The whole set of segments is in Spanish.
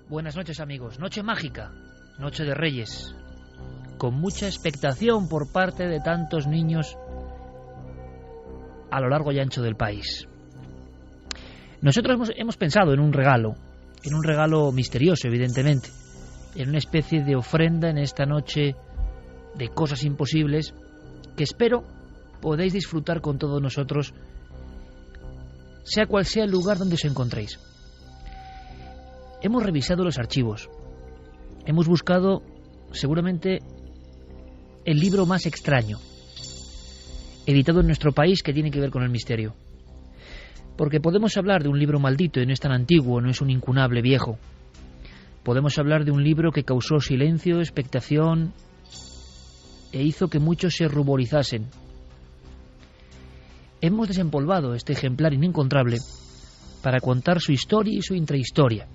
Buenas noches, amigos. Noche mágica, noche de Reyes, con mucha expectación por parte de tantos niños a lo largo y ancho del país. Nosotros hemos pensado en un regalo misterioso, evidentemente, en una especie de ofrenda en esta noche de cosas imposibles que espero podáis disfrutar con todos nosotros, sea cual sea el lugar donde os encontréis. Hemos revisado los archivos, hemos buscado seguramente el libro más extraño editado en nuestro país que tiene que ver con el misterio. Porque podemos hablar de un libro maldito y no es tan antiguo, no es un incunable viejo. Podemos hablar de un libro que causó silencio, expectación e hizo que muchos se ruborizasen. Hemos desempolvado este ejemplar inencontrable para contar su historia y su intrahistoria.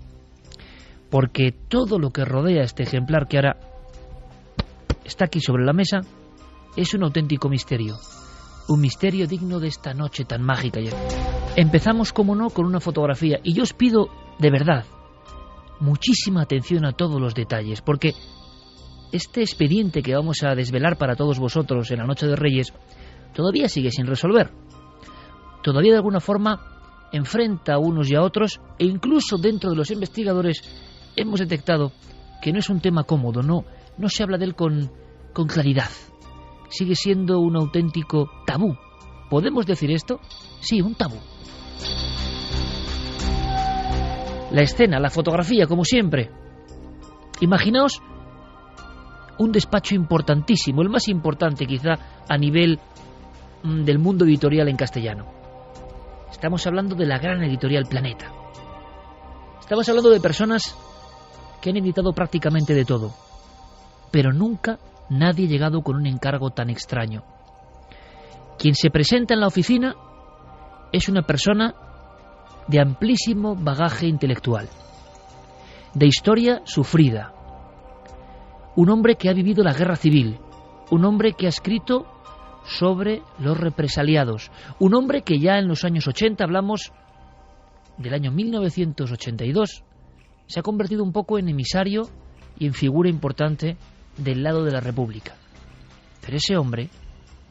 Porque todo lo que rodea este ejemplar que ahora está aquí sobre la mesa es un auténtico misterio. Un misterio digno de esta noche tan mágica. Empezamos, como no, con una fotografía. Y yo os pido, de verdad, muchísima atención a todos los detalles. Porque este expediente que vamos a desvelar para todos vosotros en la noche de Reyes todavía sigue sin resolver. Todavía de alguna forma enfrenta a unos y a otros. E incluso dentro de los investigadores hemos detectado que no es un tema cómodo. No se habla de él con claridad. Sigue siendo un auténtico tabú. ¿Podemos decir esto? Sí, un tabú. La escena, la fotografía, como siempre. Imaginaos un despacho importantísimo, el más importante quizá a nivel del mundo editorial en castellano. Estamos hablando de la gran editorial Planeta. Estamos hablando de personas que han editado prácticamente de todo, pero nunca nadie ha llegado con un encargo tan extraño. Quien se presenta en la oficina es una persona de amplísimo bagaje intelectual, de historia sufrida, un hombre que ha vivido la guerra civil, un hombre que ha escrito sobre los represaliados, un hombre que ya en los años 80, hablamos del año 1982, se ha convertido un poco en emisario y en figura importante del lado de la República. Pero ese hombre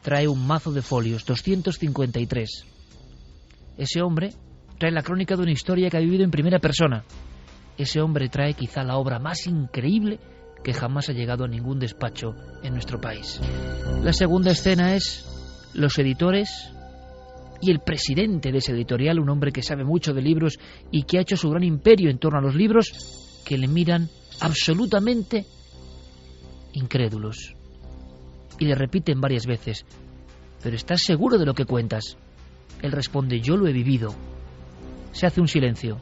trae un mazo de folios, 253. Ese hombre trae la crónica de una historia que ha vivido en primera persona. Ese hombre trae quizá la obra más increíble que jamás ha llegado a ningún despacho en nuestro país. La segunda escena es los editores y el presidente de ese editorial, un hombre que sabe mucho de libros y que ha hecho su gran imperio en torno a los libros, que le miran absolutamente incrédulos y le repiten varias veces: ¿pero estás seguro de lo que cuentas? Él responde: yo lo he vivido. Se hace un silencio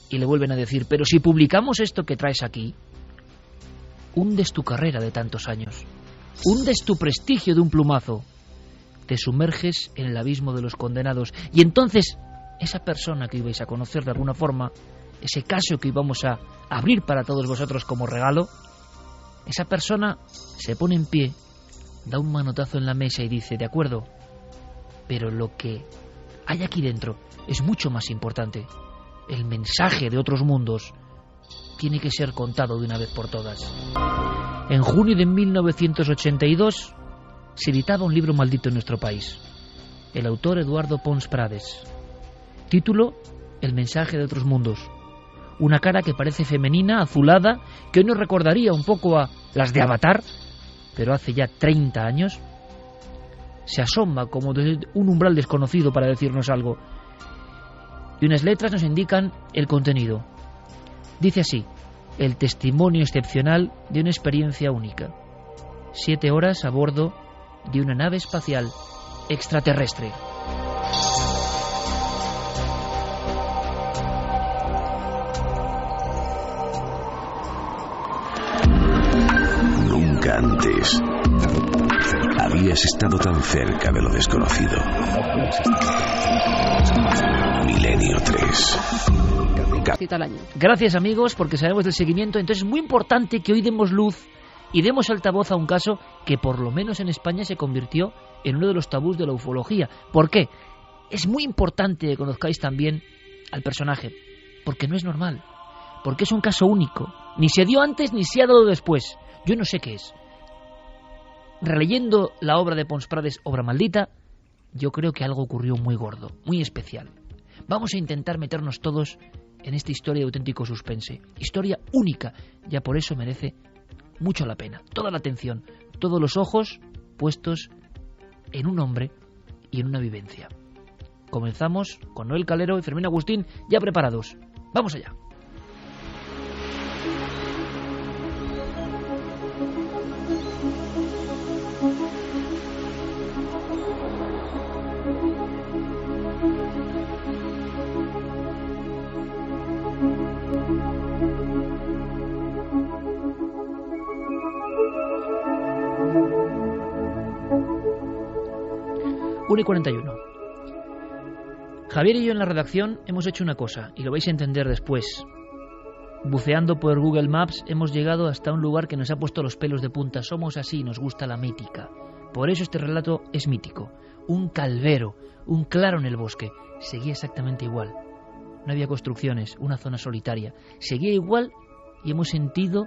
y le vuelven a decir: pero si publicamos esto que traes aquí, hundes tu carrera de tantos años, hundes tu prestigio de un plumazo, te sumerges en el abismo de los condenados. Y entonces esa persona que ibais a conocer de alguna forma, ese caso que íbamos a abrir para todos vosotros como regalo, esa persona se pone en pie, da un manotazo en la mesa y dice: de acuerdo, pero lo que hay aquí dentro es mucho más importante. El mensaje de otros mundos tiene que ser contado de una vez por todas. En junio de 1982 se editaba un libro maldito en nuestro país. El autor Eduardo Pons Prades. Título: El mensaje de otros mundos. Una cara que parece femenina, azulada, que hoy nos recordaría un poco a las de Avatar, pero hace ya 30 años. Se asoma como desde un umbral desconocido para decirnos algo. Y unas letras nos indican el contenido. Dice así: el testimonio excepcional de una experiencia única. 7 horas a bordo de una nave espacial extraterrestre. Nunca antes habías estado tan cerca de lo desconocido. Milenio 3. Gracias, amigos, porque sabemos del seguimiento. Entonces es muy importante que hoy demos luz y demos altavoz a un caso que por lo menos en España se convirtió en uno de los tabús de la ufología. ¿Por qué? Es muy importante que conozcáis también al personaje, porque no es normal. porque es un caso único. Ni se dio antes ni se ha dado después. Yo no sé qué es. Releyendo la obra de Pons Prades, Obra Maldita, yo creo que algo ocurrió muy gordo, muy especial. Vamos a intentar meternos todos en esta historia de auténtico suspense. Historia única, ya por eso merece mucho la pena. Toda la atención, todos los ojos puestos en un hombre y en una vivencia. Comenzamos con Noel Calero y Fermín Agustín ya preparados. ¡Vamos allá! Y 41. Javier y yo en la redacción hemos hecho una cosa, y lo vais a entender después. Buceando por Google Maps hemos llegado hasta un lugar que nos ha puesto los pelos de punta. Somos así, nos gusta la mítica. Por eso este relato es mítico. Un calvero, un claro en el bosque. Seguía exactamente igual. No había construcciones, una zona solitaria. Seguía igual y hemos sentido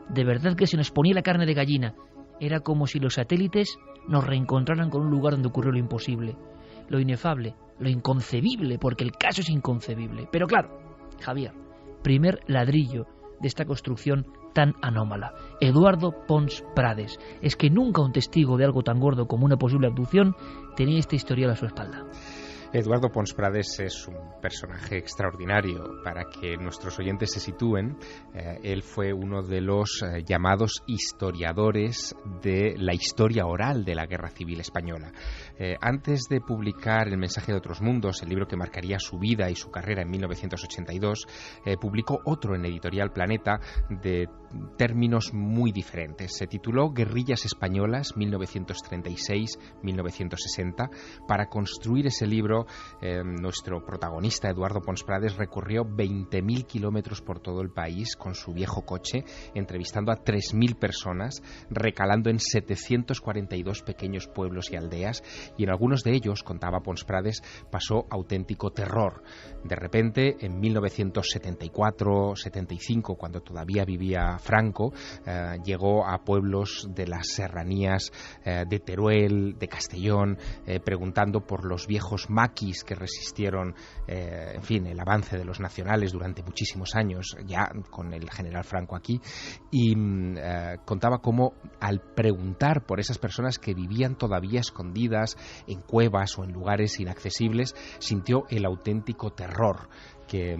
de verdad que se nos ponía la carne de gallina. Era como si los satélites nos reencontraran con un lugar donde ocurrió lo imposible, lo inefable, lo inconcebible, porque el caso es inconcebible. Pero claro, Javier, primer ladrillo de esta construcción tan anómala. Eduardo Pons Prades. Es que nunca un testigo de algo tan gordo como una posible abducción tenía esta historia a su espalda. Eduardo Pons Prades es un personaje extraordinario. Para que nuestros oyentes se sitúen, él fue uno de los llamados historiadores de la historia oral de la Guerra Civil Española. Antes de publicar El mensaje de otros mundos, el libro que marcaría su vida y su carrera en 1982, publicó otro en Editorial Planeta de términos muy diferentes. Se tituló Guerrillas Españolas 1936-1960. Para construir ese libro, nuestro protagonista, Eduardo Pons Prades, recorrió 20.000 kilómetros por todo el país con su viejo coche, entrevistando a 3.000 personas, recalando en 742 pequeños pueblos y aldeas, y en algunos de ellos, contaba Pons Prades, pasó auténtico terror. De repente, en 1974-75, cuando todavía vivía Franco, llegó a pueblos de las serranías de Teruel, de Castellón, preguntando por los viejos maquis que resistieron, en fin, el avance de los nacionales durante muchísimos años, ya con el general Franco aquí, y contaba cómo al preguntar por esas personas que vivían todavía escondidas en cuevas o en lugares inaccesibles, sintió el auténtico terror, que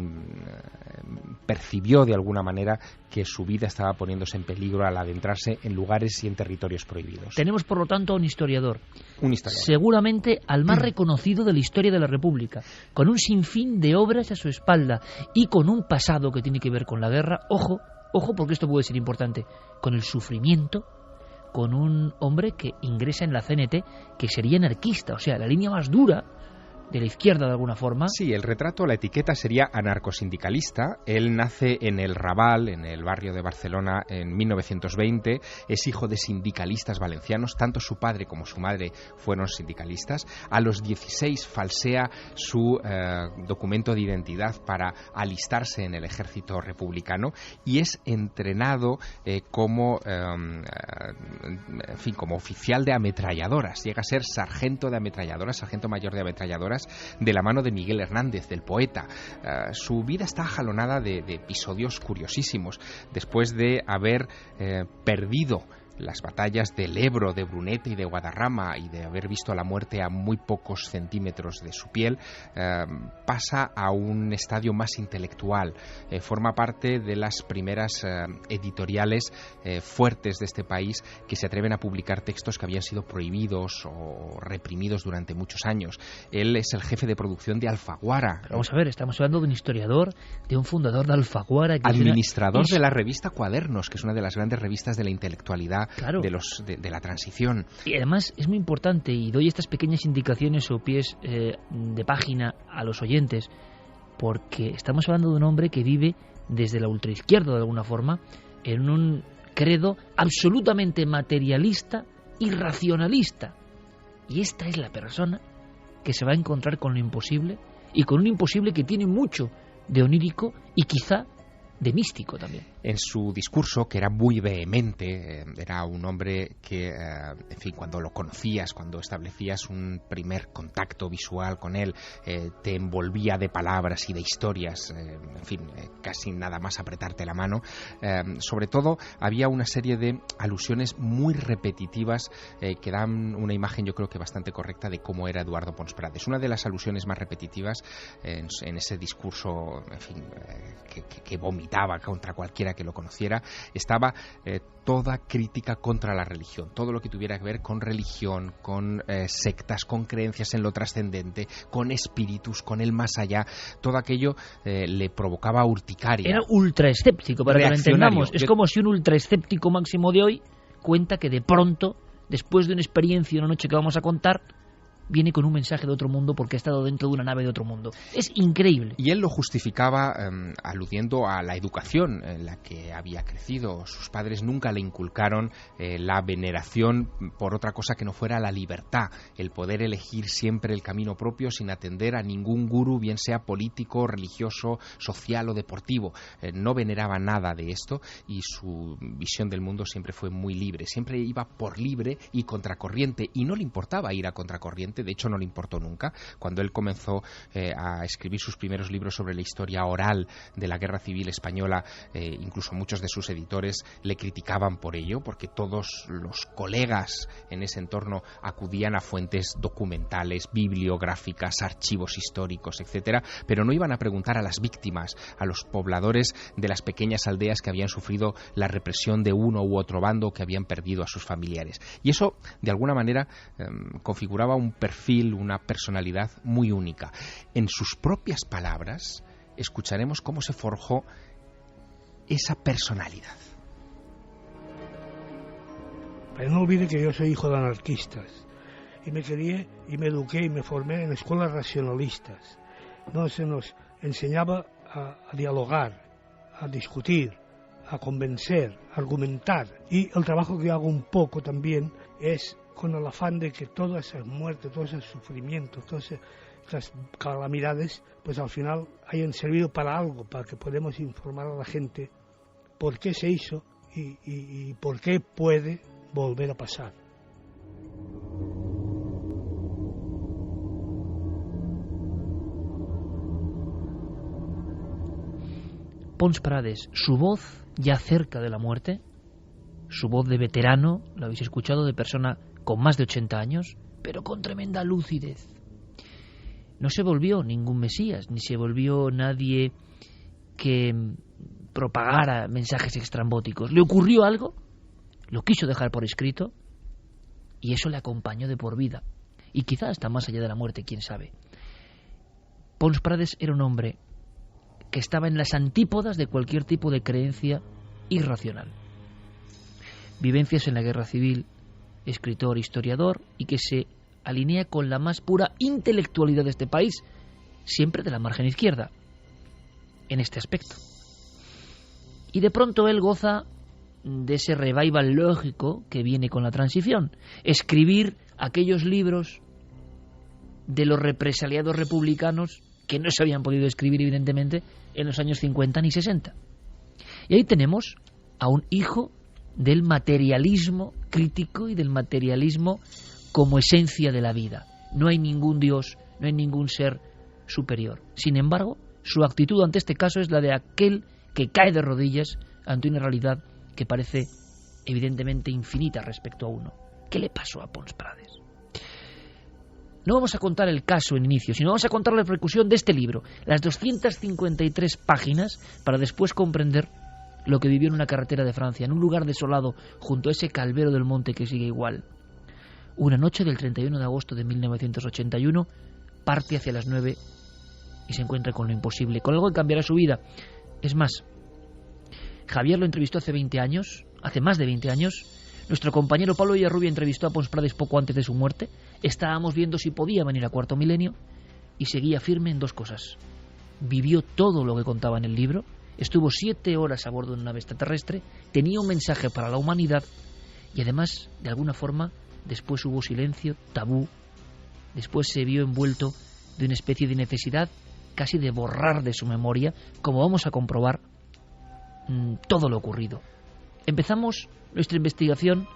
percibió de alguna manera que su vida estaba poniéndose en peligro al adentrarse en lugares y en territorios prohibidos. Tenemos, por lo tanto, a un historiador. Un historiador. Seguramente al más reconocido de la historia de la República, con un sinfín de obras a su espalda y con un pasado que tiene que ver con la guerra. Ojo, porque esto puede ser importante, con el sufrimiento, con un hombre que ingresa en la CNT, que sería anarquista, o sea, la línea más dura de la izquierda de alguna forma. Sí, el retrato, la etiqueta sería anarcosindicalista. Él nace en el Raval, en el barrio de Barcelona, en 1920. Es hijo de sindicalistas valencianos. Tanto su padre como su madre fueron sindicalistas. A los 16 falsea su documento de identidad para alistarse en el ejército republicano y es entrenado como oficial de ametralladoras. Llega a ser sargento de ametralladoras, sargento mayor de ametralladoras, de la mano de Miguel Hernández, del poeta. Su vida está jalonada de episodios curiosísimos. Después de haber perdido las batallas del Ebro, de Brunete y de Guadarrama, y de haber visto la muerte a muy pocos centímetros de su piel, pasa a un estadio más intelectual. Forma parte de las primeras editoriales fuertes de este país que se atreven a publicar textos que habían sido prohibidos o reprimidos durante muchos años. Él es el jefe de producción de Alfaguara. Vamos a ver, estamos hablando de un historiador, de un fundador de Alfaguara, que administrador de la revista Cuadernos, que es una de las grandes revistas de la intelectualidad. Claro. de la transición. Y además es muy importante, y doy estas pequeñas indicaciones o pies de página a los oyentes, porque estamos hablando de un hombre que vive desde la ultraizquierda de alguna forma, en un credo absolutamente materialista y racionalista. Y esta es la persona que se va a encontrar con lo imposible, y con un imposible que tiene mucho de onírico y quizá de místico también. En su discurso, que era muy vehemente, era un hombre que, en fin, cuando lo conocías, cuando establecías un primer contacto visual con él, te envolvía de palabras y de historias, en fin, casi nada más apretarte la mano. Sobre todo, había una serie de alusiones muy repetitivas que dan una imagen, yo creo que bastante correcta, de cómo era Eduardo Pons Prades. Una de las alusiones más repetitivas en ese discurso, en fin, que vomitaba contra cualquiera que lo conociera, estaba toda crítica contra la religión, todo lo que tuviera que ver con religión, con sectas, con creencias en lo trascendente, con espíritus, con el más allá, todo aquello le provocaba urticaria. Era ultraescéptico, para que lo entendamos. Es como si un ultraescéptico máximo de hoy cuenta que de pronto, después de una experiencia, una noche que vamos a contar, viene con un mensaje de otro mundo porque ha estado dentro de una nave de otro mundo. Es increíble. Y él lo justificaba aludiendo a la educación en la que había crecido. Sus padres nunca le inculcaron la veneración por otra cosa que no fuera la libertad, el poder elegir siempre el camino propio sin atender a ningún gurú, bien sea político, religioso, social o deportivo. No veneraba nada de esto y su visión del mundo siempre fue muy libre. Siempre iba por libre y contracorriente, y no le importaba ir a contracorriente. De hecho, no le importó nunca. Cuando él comenzó a escribir sus primeros libros sobre la historia oral de la Guerra Civil Española, incluso muchos de sus editores le criticaban por ello, porque todos los colegas en ese entorno acudían a fuentes documentales, bibliográficas, archivos históricos, etcétera, pero no iban a preguntar a las víctimas, a los pobladores de las pequeñas aldeas que habían sufrido la represión de uno u otro bando, que habían perdido a sus familiares. Y eso, de alguna manera, configuraba un perfil, una personalidad muy única. En sus propias palabras escucharemos cómo se forjó esa personalidad. Pero no olvide que yo soy hijo de anarquistas y me crié y me eduqué y me formé en escuelas racionalistas. No se nos enseñaba a dialogar, a discutir, a convencer, a argumentar, y el trabajo que hago un poco también es con el afán de que todas esas muertes, todos esos sufrimientos, todas esas calamidades, pues al final hayan servido para algo, para que podamos informar a la gente por qué se hizo y por qué puede volver a pasar. Pons Prades, su voz ya cerca de la muerte, su voz de veterano, lo habéis escuchado, de persona con más de 80 años, pero con tremenda lucidez. No se volvió ningún mesías, ni se volvió nadie que propagara mensajes extrambóticos. Le ocurrió algo, lo quiso dejar por escrito, y eso le acompañó de por vida. Y quizá hasta más allá de la muerte, quién sabe. Pons Prades era un hombre que estaba en las antípodas de cualquier tipo de creencia irracional. Vivencias en la guerra civil, escritor, historiador, y que se alinea con la más pura intelectualidad de este país, siempre de la margen izquierda, en este aspecto. Y de pronto él goza de ese revival lógico que viene con la transición, escribir aquellos libros de los represaliados republicanos que no se habían podido escribir, evidentemente, en los años 50 ni 60. Y ahí tenemos a un hijo del materialismo crítico y del materialismo como esencia de la vida. No hay ningún Dios, no hay ningún ser superior. Sin embargo, su actitud ante este caso es la de aquel que cae de rodillas ante una realidad que parece evidentemente infinita respecto a uno. ¿Qué le pasó a Pons Prades? No vamos a contar el caso en inicio, sino vamos a contar la repercusión de este libro, las 253 páginas, para después comprender lo que vivió en una carretera de Francia, en un lugar desolado, junto a ese calvero del monte que sigue igual. Una noche del 31 de agosto de 1981, parte hacia las 9 y se encuentra con lo imposible, con algo que cambiará su vida. Es más, Javier lo entrevistó hace más de 20 años. Nuestro compañero Pablo Villarrubia entrevistó a Pons Prades poco antes de su muerte. Estábamos viendo si podía venir a Cuarto Milenio y seguía firme en dos cosas. Vivió todo lo que contaba en el libro, estuvo 7 horas a bordo de una nave extraterrestre, tenía un mensaje para la humanidad y además, de alguna forma, después hubo silencio, tabú, después se vio envuelto de una especie de necesidad casi de borrar de su memoria, como vamos a comprobar todo lo ocurrido. Empezamos nuestra investigación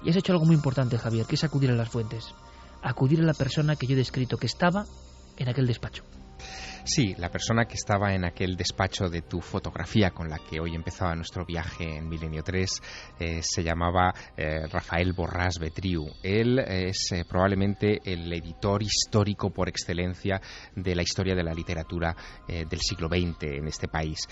y has hecho algo muy importante, Javier, que es acudir a las fuentes, acudir a la persona que yo he descrito, que estaba en aquel despacho. Sí, la persona que estaba en aquel despacho de tu fotografía con la que hoy empezaba nuestro viaje en Milenio 3 se llamaba Rafael Borràs Betriu. Él es probablemente el editor histórico por excelencia de la historia de la literatura del siglo XX en este país.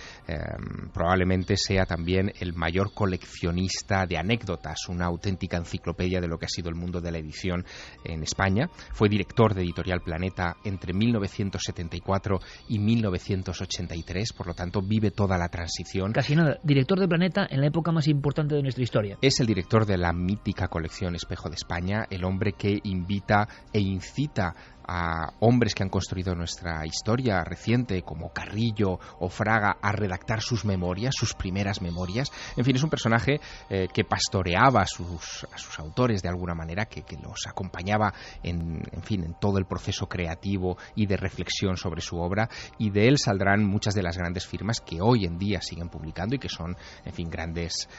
Probablemente sea también el mayor coleccionista de anécdotas, una auténtica enciclopedia de lo que ha sido el mundo de la edición en España. Fue director de Editorial Planeta entre 1974 y 1983, por lo tanto vive toda la transición. Casi nada, director de Planeta en la época más importante de nuestra historia. Es el director de la mítica colección Espejo de España, el hombre que invita e incita a hombres que han construido nuestra historia reciente, como Carrillo o Fraga, a redactar sus memorias, sus primeras memorias. En fin, es un personaje que pastoreaba a sus autores de alguna manera, que los acompañaba en todo el proceso creativo y de reflexión sobre su obra, y de él saldrán muchas de las grandes firmas que hoy en día siguen publicando y que son, en fin, grandes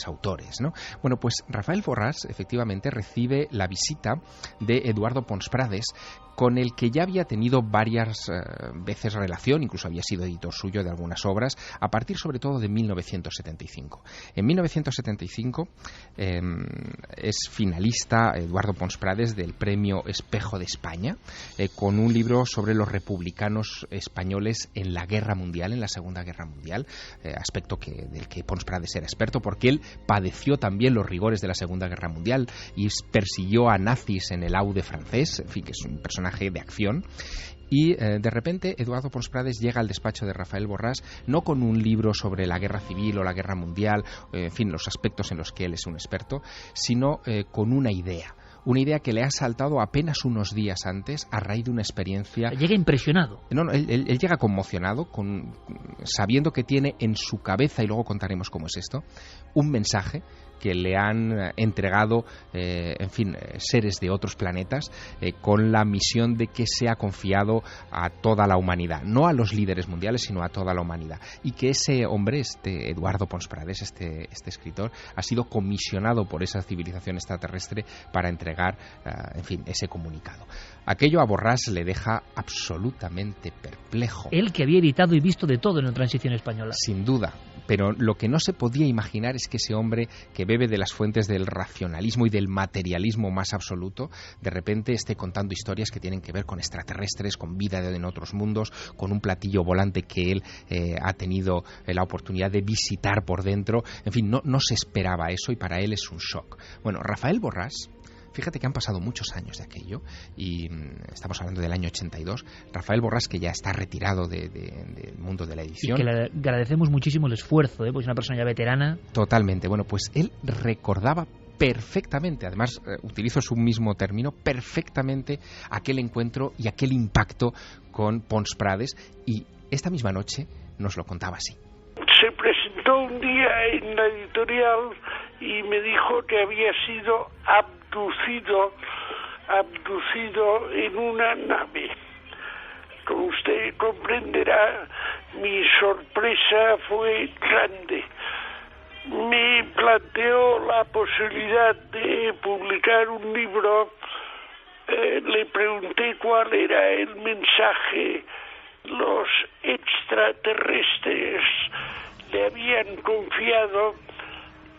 autores, ¿no? Bueno, pues Rafael Borràs efectivamente recibe la visita de Eduardo Pons Prades, con el que ya había tenido varias veces relación, incluso había sido editor suyo de algunas obras, a partir sobre todo de 1975. En 1975 es finalista Eduardo Pons Prades del premio Espejo de España, con un libro sobre los republicanos españoles en la Guerra Mundial, en la Segunda Guerra Mundial, aspecto del que Pons Prades era experto, porque él padeció también los rigores de la Segunda Guerra Mundial y persiguió a nazis en el Aude francés, en fin, que es un personaje de acción. Y de repente Eduardo Pons Prades llega al despacho de Rafael Borràs no con un libro sobre la guerra civil o la guerra mundial, en fin, los aspectos en los que él es un experto, sino con una idea que le ha saltado apenas unos días antes a raíz de una experiencia. Llega impresionado. No, él llega conmocionado, sabiendo que tiene en su cabeza, y luego contaremos cómo es esto, un mensaje que le han entregado, seres de otros planetas, con la misión de que sea confiado a toda la humanidad, no a los líderes mundiales, sino a toda la humanidad, y que ese hombre, Eduardo Pons Prades, este escritor, ha sido comisionado por esa civilización extraterrestre para entregar, ese comunicado. Aquello a Borràs le deja absolutamente perplejo. Él, que había editado y visto de todo en la transición española. Sin duda, pero lo que no se podía imaginar es que ese hombre, que bebe de las fuentes del racionalismo y del materialismo más absoluto, de repente esté contando historias que tienen que ver con extraterrestres, con vida en otros mundos, con un platillo volante que él ha tenido la oportunidad de visitar por dentro. En fin, no se esperaba eso, y para él es un shock. Bueno, Rafael Borràs, fíjate que han pasado muchos años de aquello, y estamos hablando del año 82. Rafael Borràs, que ya está retirado del mundo de la edición. Y que le agradecemos muchísimo el esfuerzo, porque es una persona ya veterana. Totalmente. Bueno, pues él recordaba perfectamente, además utilizo su mismo término, perfectamente aquel encuentro y aquel impacto con Pons Prades, y esta misma noche nos lo contaba así. Se presentó un día en la editorial y me dijo que había sido abducido en una nave. Como usted comprenderá, mi sorpresa fue grande. Me planteó la posibilidad de publicar un libro. Le pregunté cuál era el mensaje. Los extraterrestres le habían confiado,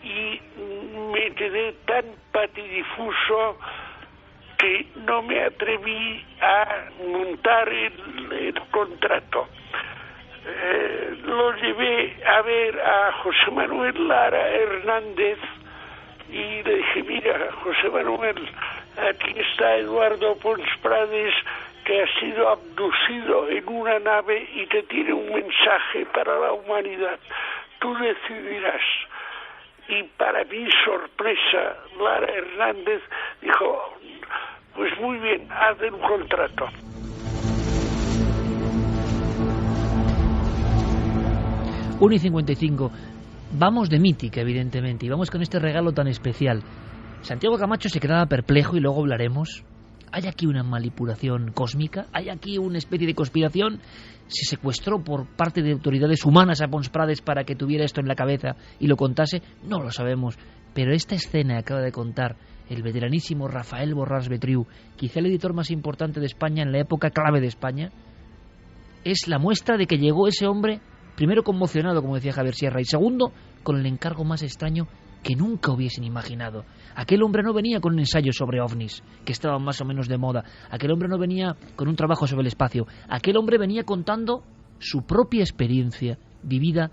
y me quedé tan patidifuso que no me atreví a montar el contrato. Lo llevé a ver a José Manuel Lara Hernández y le dije: mira, José Manuel, aquí está Eduardo Pons Prades, que ha sido abducido en una nave y que tiene un mensaje para la humanidad. Tú decidirás. Y para mi sorpresa, Lara Hernández dijo: pues muy bien, haz un contrato. – 1:55. Vamos de mítica, evidentemente, y vamos con este regalo tan especial. Santiago Camacho se quedaba perplejo, y luego hablaremos. ¿Hay aquí una manipulación cósmica? ¿Hay aquí una especie de conspiración? ¿Se secuestró por parte de autoridades humanas a Pons Prades para que tuviera esto en la cabeza y lo contase? No lo sabemos. Pero esta escena que acaba de contar el veteranísimo Rafael Borràs Betriu, quizá el editor más importante de España en la época clave de España, es la muestra de que llegó ese hombre, primero conmocionado, como decía Javier Sierra, y segundo, con el encargo más extraño que nunca hubiesen imaginado. Aquel hombre no venía con un ensayo sobre ovnis, que estaban más o menos de moda. Aquel hombre no venía con un trabajo sobre el espacio. Aquel hombre venía contando su propia experiencia, vivida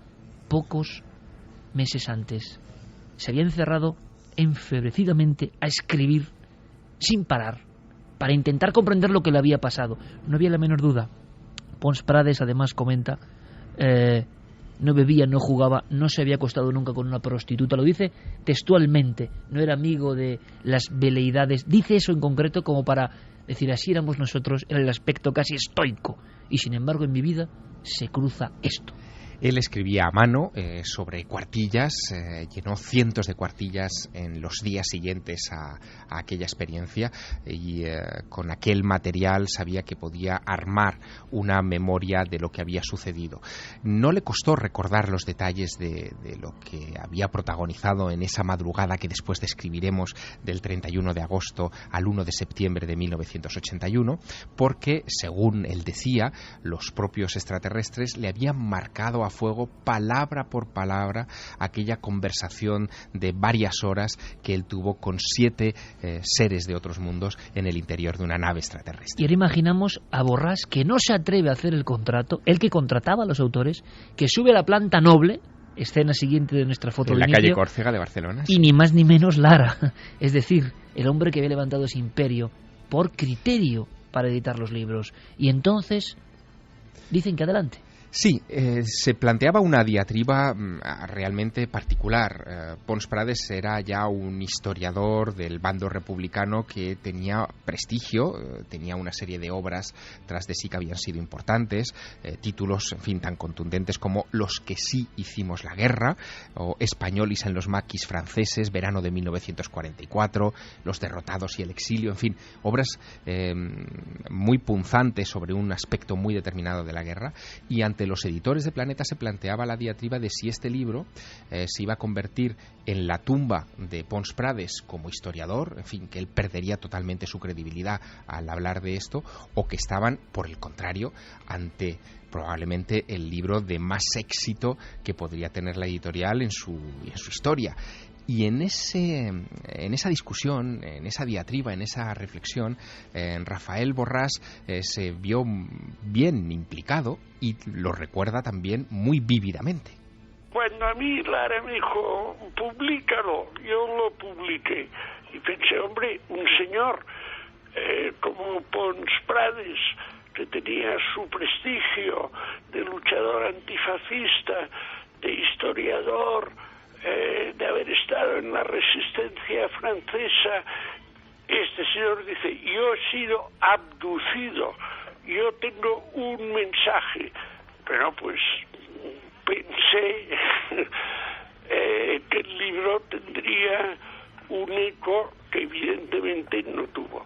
pocos meses antes. Se había encerrado enfebrecidamente a escribir sin parar, para intentar comprender lo que le había pasado. No había la menor duda. Pons Prades además comenta, no bebía, no jugaba, no se había acostado nunca con una prostituta, lo dice textualmente, no era amigo de las veleidades, dice eso en concreto como para decir, así éramos nosotros, era el aspecto casi estoico, y sin embargo en mi vida se cruza esto. Él escribía a mano sobre cuartillas, llenó cientos de cuartillas en los días siguientes a aquella experiencia y con aquel material sabía que podía armar una memoria de lo que había sucedido. No le costó recordar los detalles de lo que había protagonizado en esa madrugada que después describiremos del 31 de agosto al 1 de septiembre de 1981, porque, según él decía, los propios extraterrestres le habían marcado a fuego, palabra por palabra, aquella conversación de varias horas que él tuvo con 7 seres de otros mundos en el interior de una nave extraterrestre. Y ahora imaginamos a Borràs, que no se atreve a hacer el contrato, él que contrataba a los autores, que sube a la planta noble, escena siguiente de nuestra foto en de la inicio, calle Córcega de Barcelona. Y ni más ni menos Lara, es decir, el hombre que había levantado ese imperio por criterio para editar los libros. Y entonces dicen que adelante. Sí, se planteaba una diatriba realmente particular. Pons Prades era ya un historiador del bando republicano que tenía prestigio, tenía una serie de obras tras de sí que habían sido importantes, títulos, en fin, tan contundentes como Los que sí hicimos la guerra, o Españolis en los maquis franceses, verano de 1944, Los derrotados y el exilio, en fin, obras muy punzantes sobre un aspecto muy determinado de la guerra, y ante los editores de Planeta se planteaba la diatriba de si este libro se iba a convertir en la tumba de Pons Prades como historiador, en fin, que él perdería totalmente su credibilidad al hablar de esto, o que estaban, por el contrario, ante probablemente el libro de más éxito que podría tener la editorial en su historia. Y en esa discusión, en esa diatriba, en esa reflexión, Rafael Borràs se vio bien implicado y lo recuerda también muy vívidamente. Cuando a mí Lara me dijo, públicalo, yo lo publiqué. Y pensé, hombre, un señor como Pons Prades, que tenía su prestigio de luchador antifascista, de historiador, de haber estado en la resistencia francesa, este señor dice, yo he sido abducido, yo tengo un mensaje. Pero pues pensé que el libro tendría un eco que evidentemente no tuvo.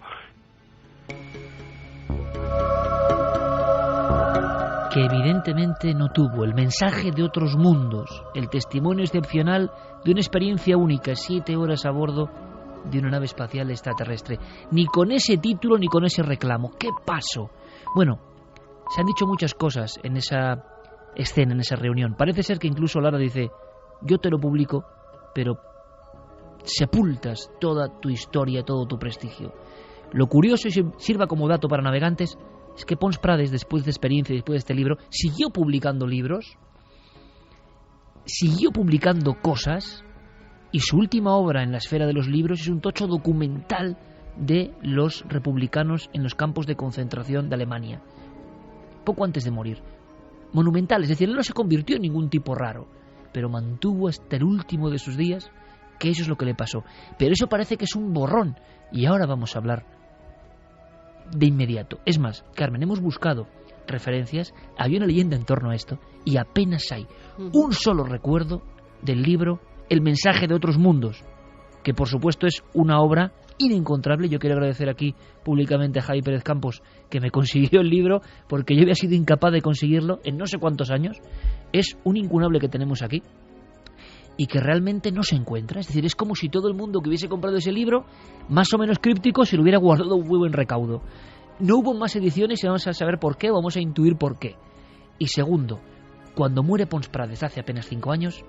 Que evidentemente no tuvo, el mensaje de otros mundos, el testimonio excepcional de una experiencia única, 7 horas a bordo de una nave espacial extraterrestre. Ni con ese título ni con ese reclamo. ¿Qué pasó? Bueno, se han dicho muchas cosas en esa escena, en esa reunión. Parece ser que incluso Lara dice, yo te lo publico, pero sepultas toda tu historia, todo tu prestigio. Lo curioso, y sirva como dato para navegantes, es que Pons Prades, después de experiencia y después de este libro, siguió publicando libros, siguió publicando cosas, y su última obra en la esfera de los libros es un tocho documental de los republicanos en los campos de concentración de Alemania, poco antes de morir. Monumental, es decir, él no se convirtió en ningún tipo raro, pero mantuvo hasta el último de sus días que eso es lo que le pasó. Pero eso parece que es un borrón, y ahora vamos a hablar de inmediato. Es más, Carmen, hemos buscado referencias, había una leyenda en torno a esto, y apenas hay un solo recuerdo del libro El mensaje de otros mundos, que por supuesto es una obra inencontrable. Yo quiero agradecer aquí públicamente a Javi Pérez Campos, que me consiguió el libro, porque yo había sido incapaz de conseguirlo en no sé cuántos años. Es un incunable que tenemos aquí y que realmente no se encuentra. Es decir, es como si todo el mundo que hubiese comprado ese libro, más o menos críptico, se lo hubiera guardado un muy buen recaudo. No hubo más ediciones y vamos a saber por qué, vamos a intuir por qué. Y segundo, cuando muere Pons Prades hace apenas 5 años,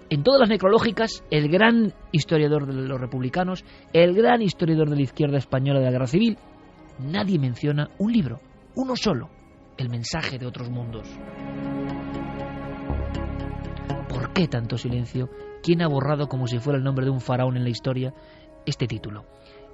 en todas las necrológicas, el gran historiador de los republicanos, el gran historiador de la izquierda española de la Guerra Civil, nadie menciona un libro, uno solo, El mensaje de otros mundos. ¿Por qué tanto silencio? ¿Quién ha borrado como si fuera el nombre de un faraón en la historia este título?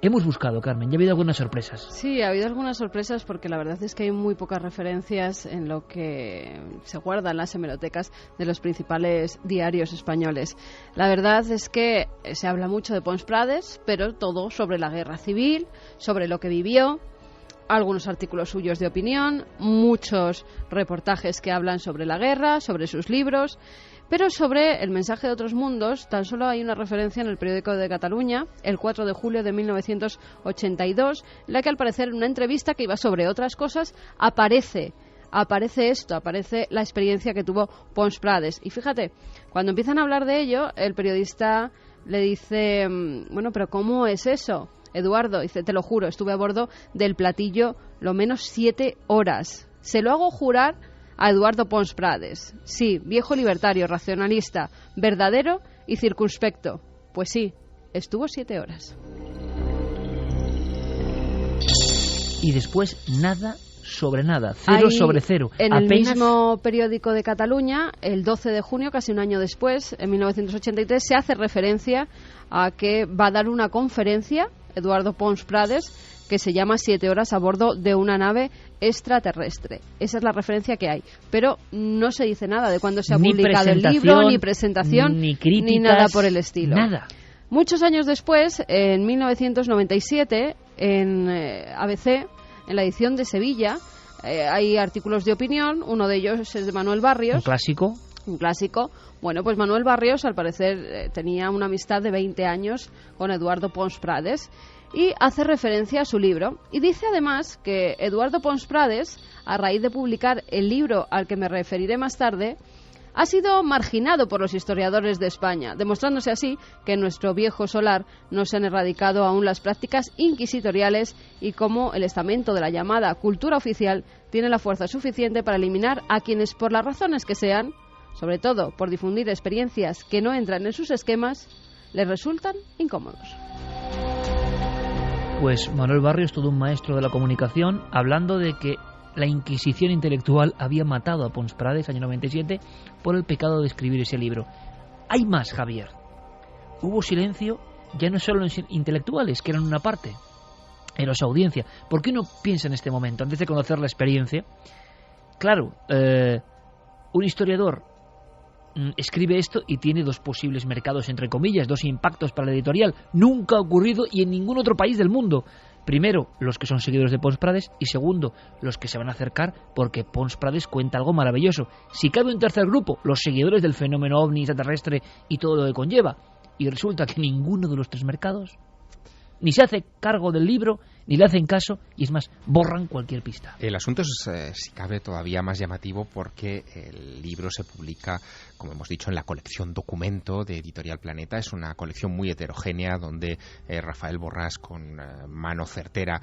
Hemos buscado, Carmen, ya ha habido algunas sorpresas. Sí, ha habido algunas sorpresas porque la verdad es que hay muy pocas referencias en lo que se guarda en las hemerotecas de los principales diarios españoles. La verdad es que se habla mucho de Pons Prades, pero todo sobre la guerra civil, sobre lo que vivió, algunos artículos suyos de opinión, muchos reportajes que hablan sobre la guerra, sobre sus libros. Pero sobre El mensaje de otros mundos, tan solo hay una referencia en el periódico de Cataluña, el 4 de julio de 1982, en la que al parecer en una entrevista que iba sobre otras cosas, aparece la experiencia que tuvo Pons Prades. Y fíjate, cuando empiezan a hablar de ello, el periodista le dice, bueno, pero ¿cómo es eso? Eduardo dice, te lo juro, estuve a bordo del platillo lo menos 7 horas. Se lo hago jurar a Eduardo Pons Prades. Sí, viejo libertario, racionalista, verdadero y circunspecto. Pues sí, estuvo 7 horas. Y después nada sobre nada, cero sobre cero. En el mismo periódico de Cataluña, el 12 de junio, casi un año después, en 1983, se hace referencia a que va a dar una conferencia, Eduardo Pons Prades, que se llama 7 horas a bordo de una nave extraterrestre. Esa es la referencia que hay. Pero no se dice nada de cuándo se ha publicado el libro, ni presentación, ni críticas, ni nada por el estilo. Nada. Muchos años después, en 1997, en ABC, en la edición de Sevilla, hay artículos de opinión. Uno de ellos es de Manuel Barrios. Un clásico. Bueno, pues Manuel Barrios, al parecer, tenía una amistad de 20 años con Eduardo Pons Prades y hace referencia a su libro. Y dice además que Eduardo Pons Prades, a raíz de publicar el libro al que me referiré más tarde, ha sido marginado por los historiadores de España, demostrándose así que en nuestro viejo solar no se han erradicado aún las prácticas inquisitoriales y cómo el estamento de la llamada cultura oficial tiene la fuerza suficiente para eliminar a quienes, por las razones que sean, sobre todo por difundir experiencias que no entran en sus esquemas, les resultan incómodos. Pues Manuel Barrios, todo un maestro de la comunicación, hablando de que la Inquisición intelectual había matado a Pons Prades, año 97, por el pecado de escribir ese libro. Hay más, Javier. Hubo silencio ya no solo en los intelectuales, que eran una parte, en los audiencia. ¿Por qué uno piensa en este momento, antes de conocer la experiencia? Claro, un historiador escribe esto y tiene dos posibles mercados, entre comillas, dos impactos para la editorial. Nunca ha ocurrido y en ningún otro país del mundo. Primero, los que son seguidores de Pons Prades, y segundo, los que se van a acercar porque Pons Prades cuenta algo maravilloso. Si cabe un tercer grupo, los seguidores del fenómeno ovni extraterrestre y todo lo que conlleva. Y resulta que ninguno de los tres mercados ni se hace cargo del libro, ni le hacen caso, y es más, borran cualquier pista. El asunto es, si cabe, todavía más llamativo porque el libro se publica, como hemos dicho, en la colección Documento de Editorial Planeta. Es una colección muy heterogénea donde Rafael Borrás, con mano certera,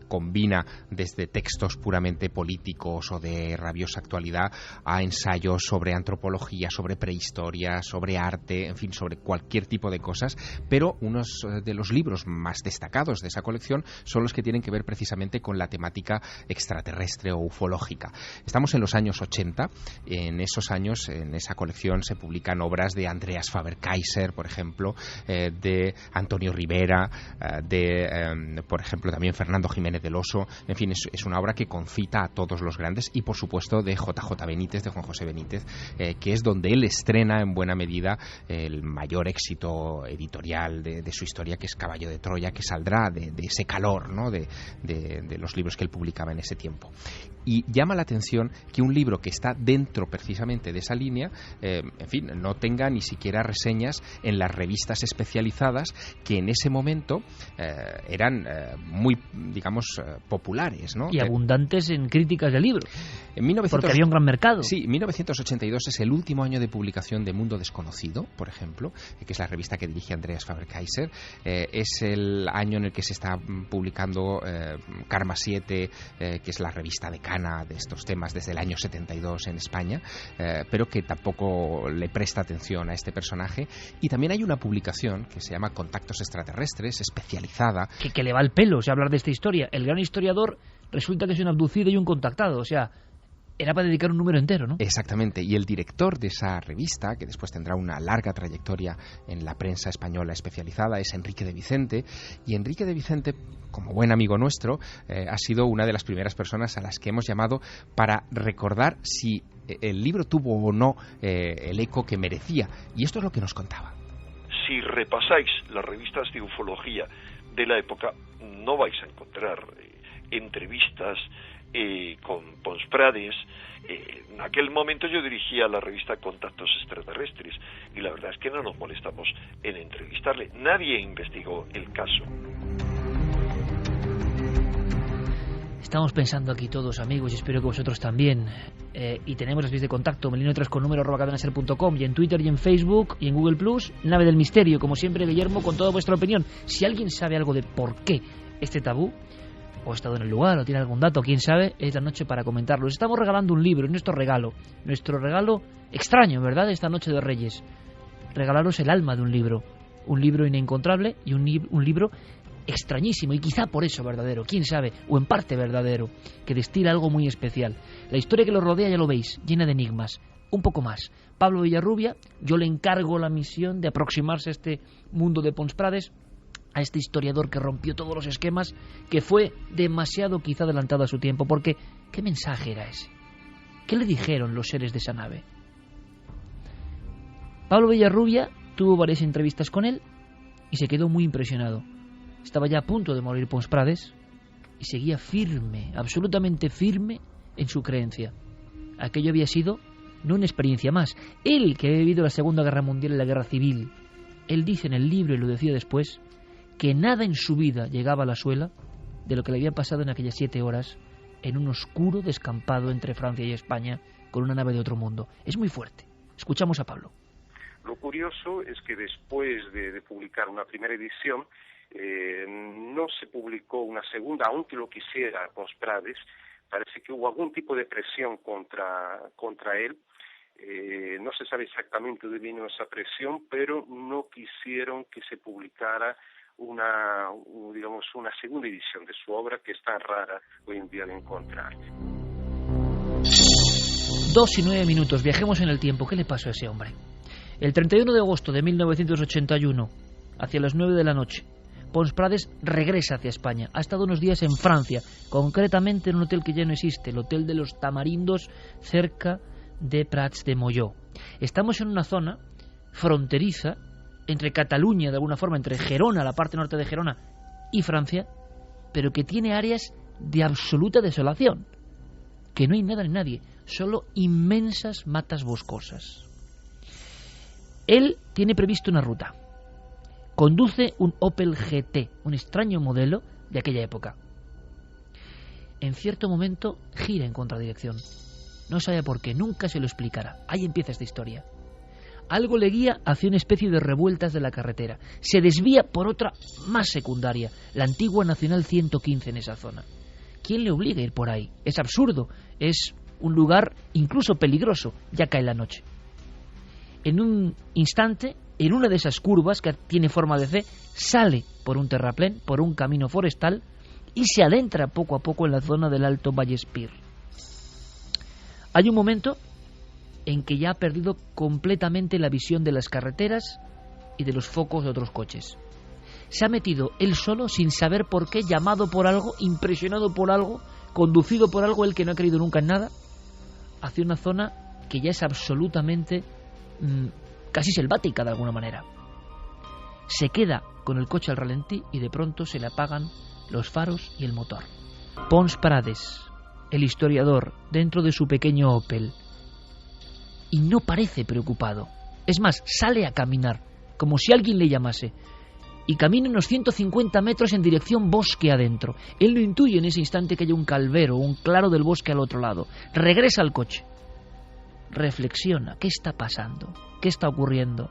combina desde textos puramente políticos o de rabiosa actualidad a ensayos sobre antropología, sobre prehistoria, sobre arte, en fin, sobre cualquier tipo de cosas. Pero unos de los libros más destacados de esa colección son los que tienen que ver precisamente con la temática extraterrestre o ufológica. Estamos en los años 80. En esos años, en esa colección, se publican obras de Andreas Faber-Kaiser, por ejemplo, de Antonio Rivera, por ejemplo, también Fernando Jiménez del Oso. En fin, es una obra que concita a todos los grandes y, por supuesto, de JJ Benítez, de Juan José Benítez, que es donde él estrena en buena medida el mayor éxito editorial de su historia, que es Caballo de Troya, que saldrá de ese calor autor, ¿no?, de los libros que él publicaba en ese tiempo. Y llama la atención que un libro que está dentro precisamente de esa línea, en fin, no tenga ni siquiera reseñas en las revistas especializadas que en ese momento eran muy, digamos, populares, ¿no? Y abundantes en críticas del libro. Porque había un gran mercado. Sí, 1982 es el último año de publicación de Mundo Desconocido, por ejemplo, que es la revista que dirige Andreas Faber-Kaiser. Es el año en el que se está publicando Karma 7, que es la revista decana de estos temas desde el año 72 en España, pero que tampoco le presta atención a este personaje. Y también hay una publicación que se llama Contactos Extraterrestres, especializada. Que le va el pelo, o sea, hablar de esta historia. El gran historiador resulta que es un abducido y un contactado, o sea, era para dedicar un número entero, ¿no? Exactamente, y el director de esa revista, que después tendrá una larga trayectoria en la prensa española especializada, es Enrique de Vicente, y Enrique de Vicente, como buen amigo nuestro, ha sido una de las primeras personas a las que hemos llamado para recordar si el libro tuvo o no el eco que merecía, y esto es lo que nos contaba. Si repasáis las revistas de ufología de la época, no vais a encontrar entrevistas con Pons Prades. En aquel momento yo dirigía la revista Contactos Extraterrestres y la verdad es que no nos molestamos en entrevistarle. Nadie investigó el caso. Estamos pensando aquí todos, amigos, y espero que vosotros también. Y tenemos las vías de contacto, melino3con@cadenaser.com, y en Twitter y en Facebook y en Google Plus, Nave del Misterio. Como siempre, Guillermo, con toda vuestra opinión. Si alguien sabe algo de por qué este tabú, o ha estado en el lugar, o tiene algún dato, quién sabe, es la noche para comentarlo. Estamos regalando un libro, es nuestro regalo extraño, ¿verdad?, esta noche de Reyes. Regalaros el alma de un libro inencontrable y un libro extrañísimo, y quizá por eso verdadero, quién sabe, o en parte verdadero, que destila algo muy especial. La historia que lo rodea, ya lo veis, llena de enigmas. Un poco más. Pablo Villarrubia, yo le encargo la misión de aproximarse a este mundo de Pons Prades, a este historiador que rompió todos los esquemas, que fue demasiado quizá adelantado a su tiempo, porque ¿qué mensaje era ese? ¿Qué le dijeron los seres de esa nave? Pablo Villarrubia tuvo varias entrevistas con él y se quedó muy impresionado. Estaba ya a punto de morir Pons Prades y seguía firme, absolutamente firme en su creencia. Aquello había sido no una experiencia más. Él, que había vivido la Segunda Guerra Mundial y la Guerra Civil, él dice en el libro, y lo decía después, que nada en su vida llegaba a la suela de lo que le había pasado en aquellas 7 horas en un oscuro descampado entre Francia y España con una nave de otro mundo. Es muy fuerte. Escuchamos a Pablo. Lo curioso es que después de publicar una primera edición, no se publicó una segunda, aunque lo quisiera Pons Prades. Parece que hubo algún tipo de presión contra él. No se sabe exactamente de dónde vino esa presión, pero no quisieron que se publicara una segunda edición de su obra, que es tan rara hoy en día de encontrar. 2:09. Viajemos en el tiempo. ¿Qué le pasó a ese hombre? El 31 de agosto de 1981, hacia las 9 de la noche, Pons Prades regresa hacia España. Ha estado unos días en Francia, concretamente en un hotel que ya no existe, el Hotel de los Tamarindos, cerca de Prats de Molló. Estamos en una zona fronteriza entre Cataluña, de alguna forma, entre Gerona, la parte norte de Gerona, y Francia, pero que tiene áreas de absoluta desolación, que no hay nada ni nadie, solo inmensas matas boscosas. Él tiene previsto una ruta. Conduce un Opel GT, un extraño modelo de aquella época. En cierto momento gira en contradirección. No sabe por qué, nunca se lo explicará. Ahí empieza esta historia. Algo le guía hacia una especie de revueltas de la carretera. Se desvía por otra más secundaria, la antigua Nacional 115 en esa zona. ¿Quién le obliga a ir por ahí? Es absurdo, es un lugar incluso peligroso, ya cae la noche. En un instante, en una de esas curvas que tiene forma de C, sale por un terraplén, por un camino forestal, y se adentra poco a poco en la zona del Alto Vallespir. Hay un momento en que ya ha perdido completamente la visión de las carreteras y de los focos de otros coches. Se ha metido él solo, sin saber por qué, llamado por algo, impresionado por algo, conducido por algo, él que no ha creído nunca en nada, hacia una zona que ya es absolutamente casi selvática de alguna manera. Se queda con el coche al ralentí y de pronto se le apagan los faros y el motor. Pons Prades, el historiador, dentro de su pequeño Opel, y no parece preocupado. Es más, sale a caminar, como si alguien le llamase, y camina unos 150 metros en dirección bosque adentro. Él no intuye en ese instante que hay un calvero o un claro del bosque al otro lado. Regresa al coche. Reflexiona, ¿qué está pasando? ¿Qué está ocurriendo?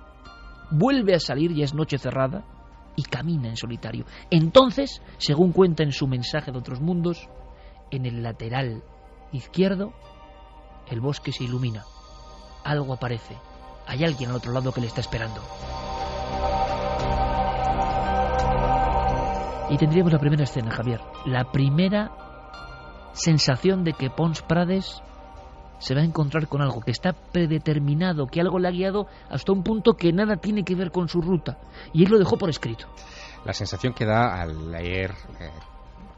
Vuelve a salir, ya es noche cerrada, y camina en solitario. Entonces, según cuenta en su mensaje de otros mundos, en el lateral izquierdo, el bosque se ilumina. Algo aparece. Hay alguien al otro lado que le está esperando. Y tendríamos la primera escena, Javier. La primera sensación de que Pons Prades se va a encontrar con algo que está predeterminado, que algo le ha guiado hasta un punto que nada tiene que ver con su ruta. Y él lo dejó por escrito. La sensación que da al leer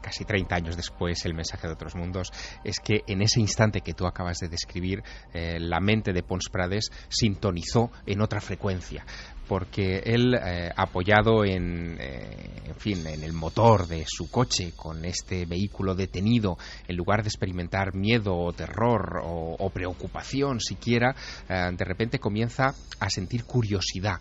casi 30 años después el mensaje de otros mundos es que en ese instante que tú acabas de describir, la mente de Pons Prades sintonizó en otra frecuencia, porque él, apoyado en el motor de su coche, con este vehículo detenido, en lugar de experimentar miedo o terror o preocupación siquiera, de repente comienza a sentir curiosidad.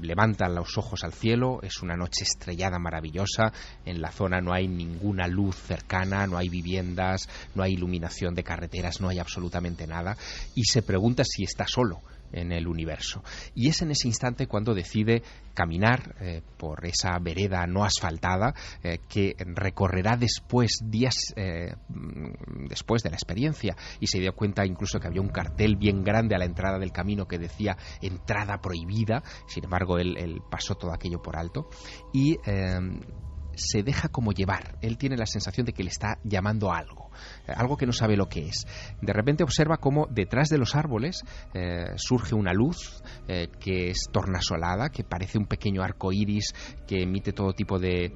Levanta los ojos al cielo, es una noche estrellada maravillosa, en la zona no hay ninguna luz cercana, no hay viviendas, no hay iluminación de carreteras, no hay absolutamente nada, y se pregunta si está solo en el universo. Y es en ese instante cuando decide caminar por esa vereda no asfaltada que recorrerá días después de la experiencia, y se dio cuenta incluso que había un cartel bien grande a la entrada del camino que decía entrada prohibida. Sin embargo, él pasó todo aquello por alto y se deja como llevar. Él tiene la sensación de que le está llamando a algo que no sabe lo que es. De repente observa cómo detrás de los árboles surge una luz que es tornasolada, que parece un pequeño arco iris que emite todo tipo de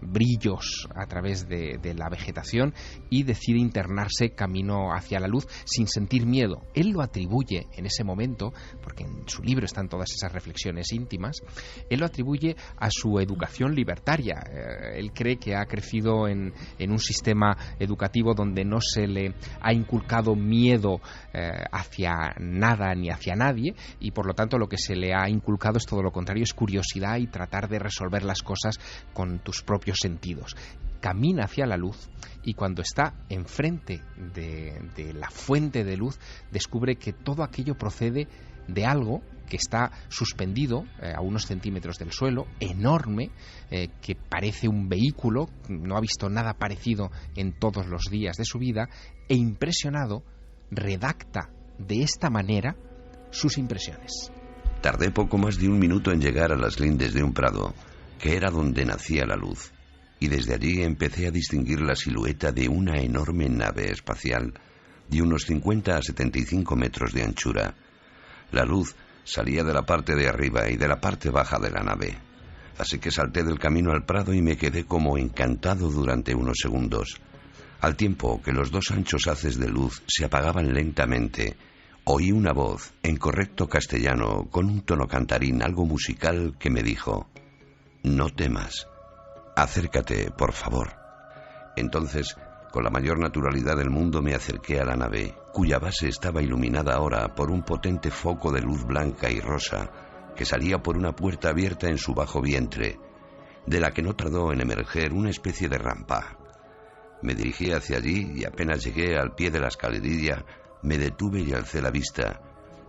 brillos a través de la vegetación, y decide internarse camino hacia la luz sin sentir miedo. Él lo atribuye en ese momento, porque en su libro están todas esas reflexiones íntimas, él lo atribuye a su educación libertaria. Él cree que ha crecido en un sistema educativo donde no se le ha inculcado miedo hacia nada ni hacia nadie, y por lo tanto lo que se le ha inculcado es todo lo contrario, es curiosidad y tratar de resolver las cosas con tus propios sentidos. Camina hacia la luz, y cuando está enfrente de la fuente de luz descubre que todo aquello procede de algo que está suspendido a unos centímetros del suelo, enorme, que parece un vehículo, no ha visto nada parecido en todos los días de su vida, e impresionado redacta de esta manera sus impresiones. Tardé poco más de un minuto en llegar a las lindes de un prado, que era donde nacía la luz, y desde allí empecé a distinguir la silueta de una enorme nave espacial de unos 50 a 75 metros de anchura. La luz salía de la parte de arriba y de la parte baja de la nave, así que salté del camino al prado y me quedé como encantado durante unos segundos. Al tiempo que los dos anchos haces de luz se apagaban lentamente, oí una voz en correcto castellano con un tono cantarín algo musical que me dijo: «No temas, acércate, por favor». Entonces, con la mayor naturalidad del mundo me acerqué a la nave, cuya base estaba iluminada ahora por un potente foco de luz blanca y rosa que salía por una puerta abierta en su bajo vientre, de la que no tardó en emerger una especie de rampa. Me dirigí hacia allí y apenas llegué al pie de la escalerilla, me detuve y alcé la vista,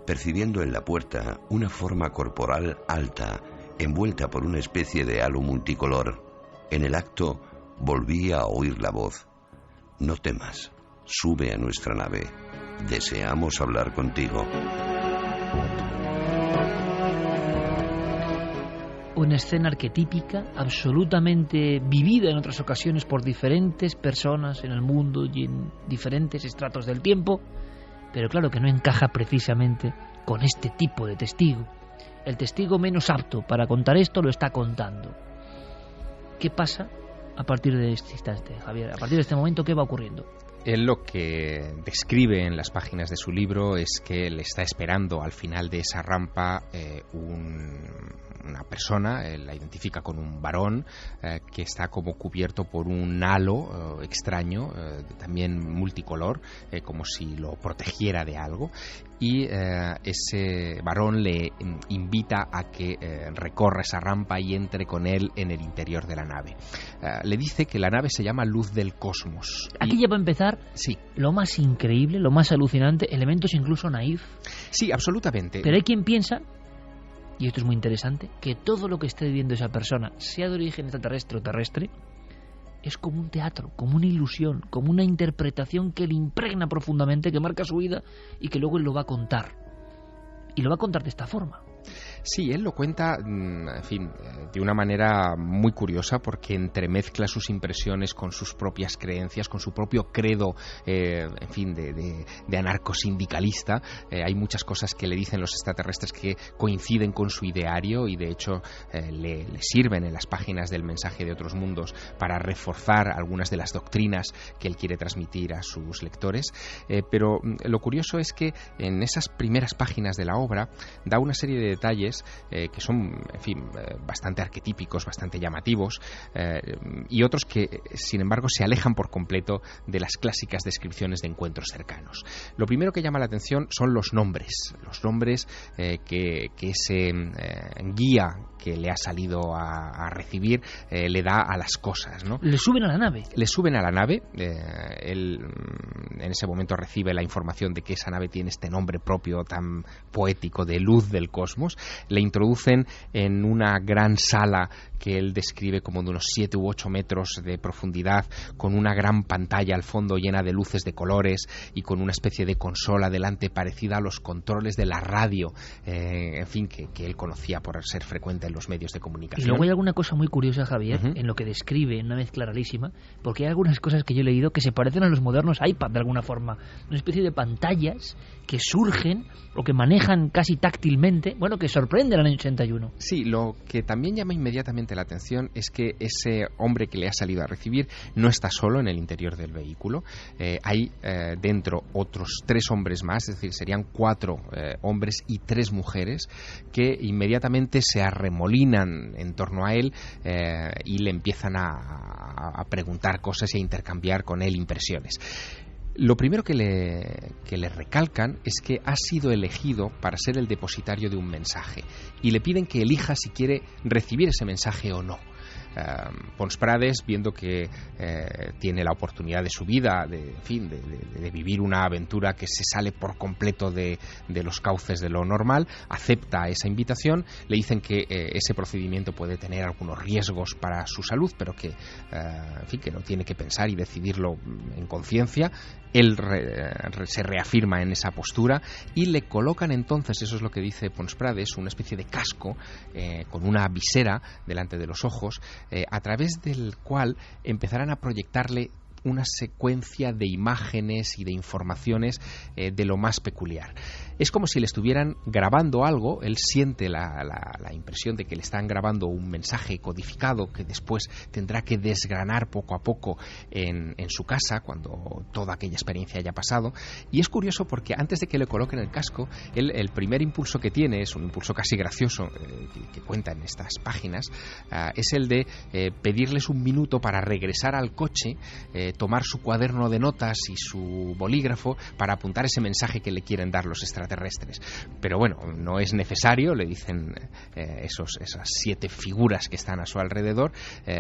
percibiendo en la puerta una forma corporal alta, envuelta por una especie de halo multicolor. En el acto volví a oír la voz: «No temas, sube a nuestra nave, deseamos hablar contigo». Una escena arquetípica, absolutamente vivida en otras ocasiones por diferentes personas en el mundo y en diferentes estratos del tiempo, pero claro que no encaja precisamente con este tipo de testigo. El testigo menos apto para contar esto lo está contando. ¿Qué pasa a partir de este instante, Javier? A partir de este momento, ¿qué va ocurriendo? Él lo que describe en las páginas de su libro es que le está esperando al final de esa rampa una persona, la identifica con un varón que está como cubierto por un halo extraño, también multicolor, como si lo protegiera de algo, y ese varón le invita a que recorra esa rampa y entre con él en el interior de la nave. Le dice que la nave se llama Luz del Cosmos. Aquí ya va a empezar sí, lo más increíble, lo más alucinante, elementos incluso naif. Sí, absolutamente. Pero hay quien piensa, y esto es muy interesante, que todo lo que esté viviendo esa persona, sea de origen extraterrestre o terrestre, es como un teatro, como una ilusión, como una interpretación que le impregna profundamente, que marca su vida y que luego él lo va a contar. Y lo va a contar de esta forma. Sí, él lo cuenta, en fin, de una manera muy curiosa, porque entremezcla sus impresiones con sus propias creencias, con su propio credo, en fin, de anarcosindicalista. Hay muchas cosas que le dicen los extraterrestres que coinciden con su ideario y de hecho le sirven en las páginas del Mensaje de Otros Mundos para reforzar algunas de las doctrinas que él quiere transmitir a sus lectores. Pero lo curioso es que en esas primeras páginas de la obra da una serie de detalles que son, en fin, bastante arquetípicos, bastante llamativos, y otros que, sin embargo, se alejan por completo de las clásicas descripciones de encuentros cercanos. Lo primero que llama la atención son los nombres que ese guía que le ha salido a recibir le da a las cosas, ¿no? Le suben a la nave. Él en ese momento recibe la información de que esa nave tiene este nombre propio tan poético de Luz del Cosmos. Le introducen en una gran sala que él describe como de unos 7 u 8 metros de profundidad, con una gran pantalla al fondo llena de luces de colores y con una especie de consola delante parecida a los controles de la radio, en fin, que él conocía por ser frecuente en los medios de comunicación. Y luego hay alguna cosa muy curiosa, Javier, en lo que describe, en una mezcla rarísima, porque hay algunas cosas que yo he leído que se parecen a los modernos iPad de alguna forma, una especie de pantallas que surgen o que manejan casi táctilmente, bueno, que sorprenden al año 81. Sí, lo que también llama inmediatamente la atención es que ese hombre que le ha salido a recibir no está solo en el interior del vehículo. Hay dentro otros 3 hombres más, es decir, serían 4 hombres y 3 mujeres que inmediatamente se arremolinan en torno a él y le empiezan a preguntar cosas y a intercambiar con él impresiones. Lo primero que le recalcan es que ha sido elegido para ser el depositario de un mensaje y le piden que elija si quiere recibir ese mensaje o no. Pons Prades, viendo que tiene la oportunidad de su vida, de vivir una aventura que se sale por completo de los cauces de lo normal, acepta esa invitación. Le dicen que ese procedimiento puede tener algunos riesgos para su salud, pero que, que no tiene que pensar y decidirlo en conciencia. Él se reafirma en esa postura y le colocan entonces, eso es lo que dice Pons Prades, una especie de casco con una visera delante de los ojos, a través del cual empezarán a proyectarle una secuencia de imágenes y de informaciones de lo más peculiar. Es como si le estuvieran grabando algo. Él siente la impresión de que le están grabando un mensaje codificado que después tendrá que desgranar poco a poco en su casa cuando toda aquella experiencia haya pasado. Y es curioso porque antes de que le coloquen el casco, el primer impulso que tiene, es un impulso casi gracioso que cuenta en estas páginas, es el de pedirles un minuto para regresar al coche, tomar su cuaderno de notas y su bolígrafo para apuntar ese mensaje que le quieren dar los extraterrestres. Pero bueno, no es necesario, le dicen esas 7 figuras que están a su alrededor,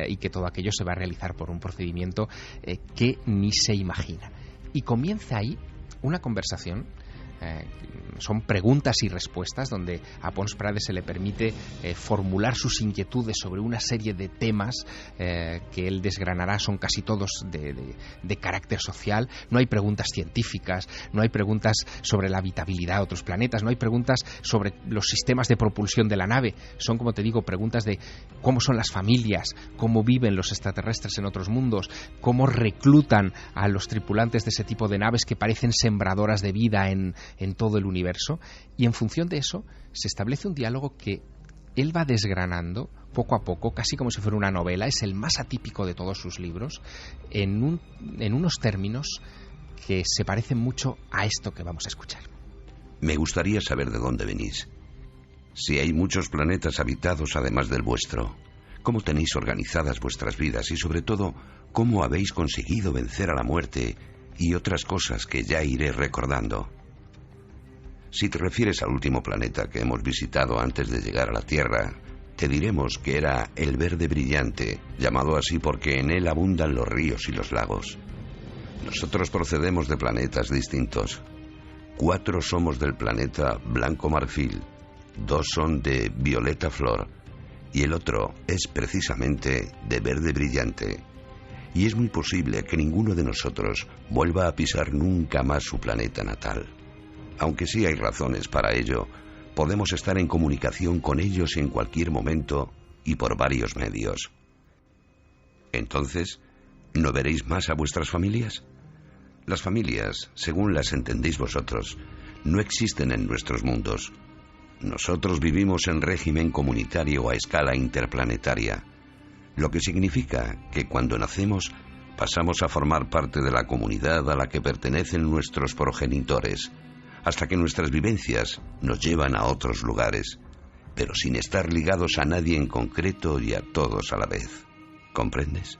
y que todo aquello se va a realizar por un procedimiento que ni se imagina. Y comienza ahí una conversación. Son preguntas y respuestas donde a Pons Prades se le permite formular sus inquietudes sobre una serie de temas que él desgranará. Son casi todos de carácter social. No hay preguntas científicas, no hay preguntas sobre la habitabilidad de otros planetas, no hay preguntas sobre los sistemas de propulsión de la nave. Son, como te digo, preguntas de cómo son las familias, cómo viven los extraterrestres en otros mundos, cómo reclutan a los tripulantes de ese tipo de naves que parecen sembradoras de vida en todo el universo, y en función de eso se establece un diálogo que él va desgranando poco a poco, casi como si fuera una novela. Es el más atípico de todos sus libros, en unos términos que se parecen mucho a esto que vamos a escuchar. Me gustaría saber de dónde venís. Si hay muchos planetas habitados además del vuestro, ¿cómo tenéis organizadas vuestras vidas y sobre todo, cómo habéis conseguido vencer a la muerte y otras cosas que ya iré recordando? Si te refieres al último planeta que hemos visitado antes de llegar a la Tierra, te diremos que era el Verde Brillante, llamado así porque en él abundan los ríos y los lagos. Nosotros procedemos de planetas distintos. 4 somos del planeta Blanco Marfil, 2 son de Violeta Flor y el otro es precisamente de Verde Brillante. Y es muy posible que ninguno de nosotros vuelva a pisar nunca más su planeta natal. Aunque sí hay razones para ello, podemos estar en comunicación con ellos en cualquier momento y por varios medios. Entonces, ¿no veréis más a vuestras familias? Las familias, según las entendéis vosotros, no existen en nuestros mundos. Nosotros vivimos en régimen comunitario a escala interplanetaria, lo que significa que cuando nacemos pasamos a formar parte de la comunidad a la que pertenecen nuestros progenitores, hasta que nuestras vivencias nos llevan a otros lugares, pero sin estar ligados a nadie en concreto y a todos a la vez. ¿Comprendes?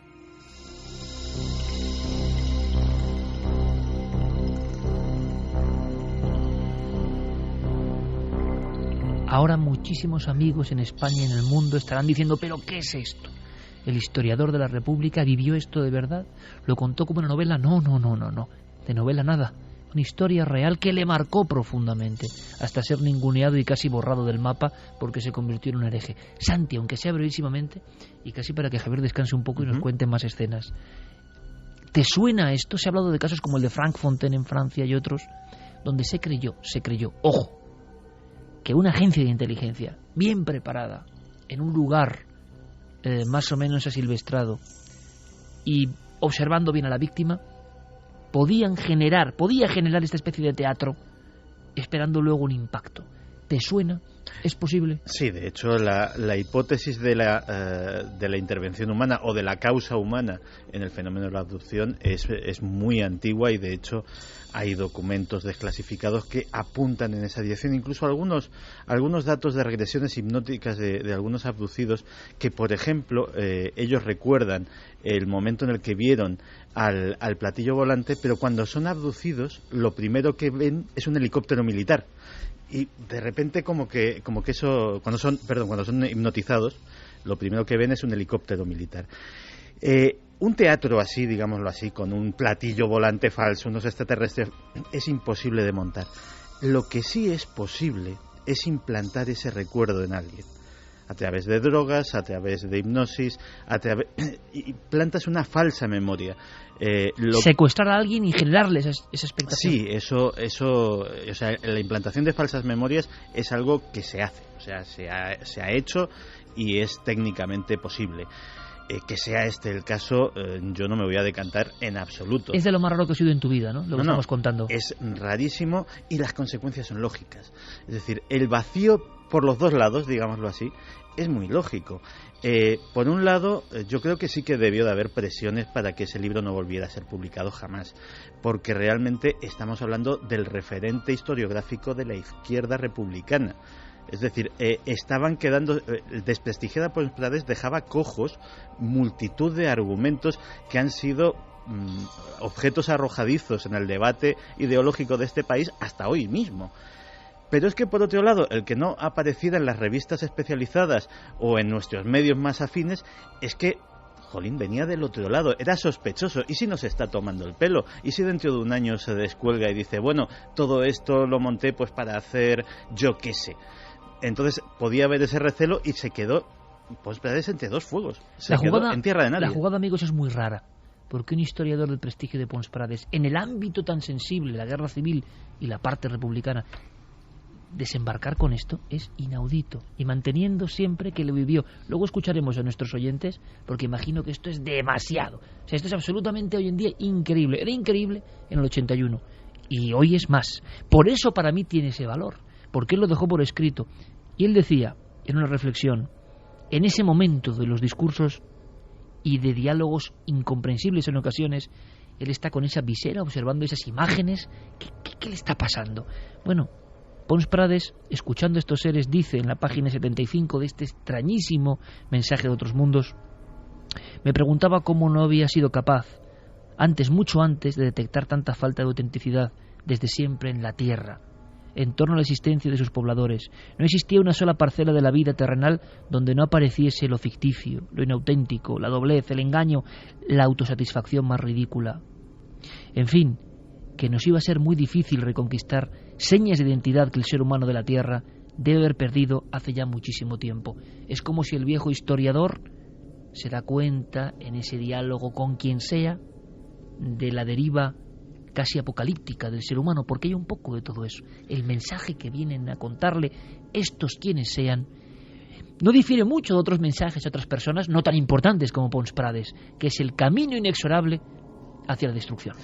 Ahora muchísimos amigos en España y en el mundo estarán diciendo, ¿pero qué es esto? ¿El historiador de la República vivió esto de verdad? ¿Lo contó como una novela? No. De novela nada. Una historia real que le marcó profundamente, hasta ser ninguneado y casi borrado del mapa porque se convirtió en un hereje. Santi, aunque sea brevísimamente, y casi para que Javier descanse un poco y nos cuente más escenas. ¿Te suena esto? Se ha hablado de casos como el de Frank Fontaine en Francia y otros, donde se creyó, ojo, que una agencia de inteligencia bien preparada, en un lugar más o menos asilvestrado y observando bien a la víctima, podía generar esta especie de teatro esperando luego un impacto. ¿Te suena? ¿Es posible? Sí, de hecho la hipótesis de la intervención humana o de la causa humana en el fenómeno de la abducción es muy antigua y de hecho hay documentos desclasificados que apuntan en esa dirección, incluso algunos datos de regresiones hipnóticas de algunos abducidos que, por ejemplo, ellos recuerdan el momento en el que vieron al platillo volante, pero cuando son abducidos lo primero que ven es un helicóptero militar. Y de repente como que eso cuando son hipnotizados, lo primero que ven es un helicóptero militar. Un teatro así, digámoslo así, con un platillo volante falso, unos extraterrestres, es imposible de montar. Lo que sí es posible es implantar ese recuerdo en alguien. A través de drogas, a través de hipnosis, y plantas una falsa memoria. Secuestrar a alguien y generarle esa expectación. Sí, eso, o sea, la implantación de falsas memorias es algo que se hace, o sea, se ha hecho y es técnicamente posible. Que sea este el caso, yo no me voy a decantar en absoluto. Es de lo más raro que has oído en tu vida, ¿no? Lo que estamos contando. Es rarísimo y las consecuencias son lógicas. Es decir, el vacío por los dos lados, digámoslo así, es muy lógico. Por un lado, yo creo que sí que debió de haber presiones para que ese libro no volviera a ser publicado jamás, porque realmente estamos hablando del referente historiográfico de la izquierda republicana. Es decir, estaban quedando desprestigiada por Prades, dejaba cojos multitud de argumentos que han sido objetos arrojadizos en el debate ideológico de este país hasta hoy mismo. Pero es que, por otro lado, el que no apareciera en las revistas especializadas o en nuestros medios más afines es que, jolín, venía del otro lado, era sospechoso. ¿Y si nos está tomando el pelo? ¿Y si dentro de un año se descuelga y dice, bueno, todo esto lo monté pues para hacer yo qué sé? Entonces podía haber ese recelo y se quedó pues entre dos fuegos. Quedó en tierra de nadie. La jugada, amigos, es muy rara, porque un historiador del prestigio de Pons Prades, en el ámbito tan sensible, la guerra civil y la parte republicana, desembarcar con esto es inaudito, y manteniendo siempre que lo vivió. Luego escucharemos a nuestros oyentes, porque imagino que esto es demasiado. O sea, esto es absolutamente hoy en día increíble. Era increíble en el 81 y hoy es más. Por eso para mí tiene ese valor, porque él lo dejó por escrito. Y él decía, en una reflexión, en ese momento de los discursos y de diálogos incomprensibles en ocasiones, Él está con esa visera observando esas imágenes. ¿Qué le está pasando? Bueno, Pons Prades, escuchando a estos seres, dice en la página 75 de este extrañísimo mensaje de otros mundos: me preguntaba cómo no había sido capaz, mucho antes, de detectar tanta falta de autenticidad desde siempre en la Tierra, en torno a la existencia de sus pobladores. No existía una sola parcela de la vida terrenal donde no apareciese lo ficticio, lo inauténtico, la doblez, el engaño, la autosatisfacción más ridícula. En fin, que nos iba a ser muy difícil reconquistar señas de identidad que el ser humano de la Tierra debe haber perdido hace ya muchísimo tiempo. Es como si el viejo historiador se da cuenta, en ese diálogo con quien sea, de la deriva casi apocalíptica del ser humano, porque hay un poco de todo eso. El mensaje que vienen a contarle estos quienes sean no difiere mucho de otros mensajes de otras personas no tan importantes como Pons Prades, que es el camino inexorable hacia la destrucción.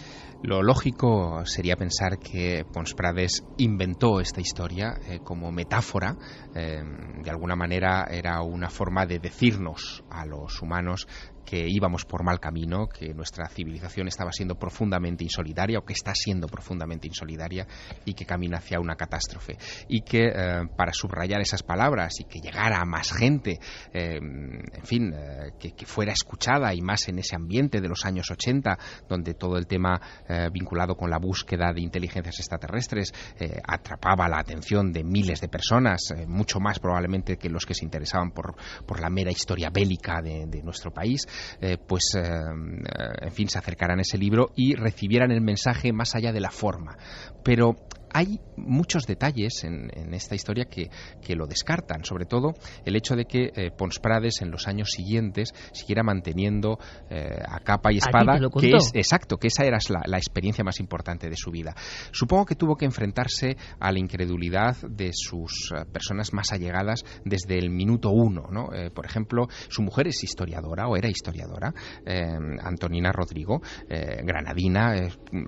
Lo lógico sería pensar que Pons Prades inventó esta historia como metáfora. De alguna manera era una forma de decirnos a los humanos que íbamos por mal camino, que nuestra civilización estaba siendo profundamente insolidaria, o que está siendo profundamente insolidaria, y que camina hacia una catástrofe. Y que para subrayar esas palabras y que llegara a más gente, que fuera escuchada, y más en ese ambiente de los años 80, donde todo el tema vinculado con la búsqueda de inteligencias extraterrestres atrapaba la atención de miles de personas, mucho más probablemente que los que se interesaban por la mera historia bélica de nuestro país, se acercaran a ese libro y recibieran el mensaje más allá de la forma. Pero hay muchos detalles en esta historia que lo descartan, sobre todo el hecho de que Pons Prades en los años siguientes siguiera manteniendo a capa y espada que esa era la experiencia más importante de su vida. Supongo que tuvo que enfrentarse a la incredulidad de sus personas más allegadas desde el minuto uno, ¿no? Por ejemplo, su mujer es historiadora, o era historiadora, Antonina Rodrigo, granadina,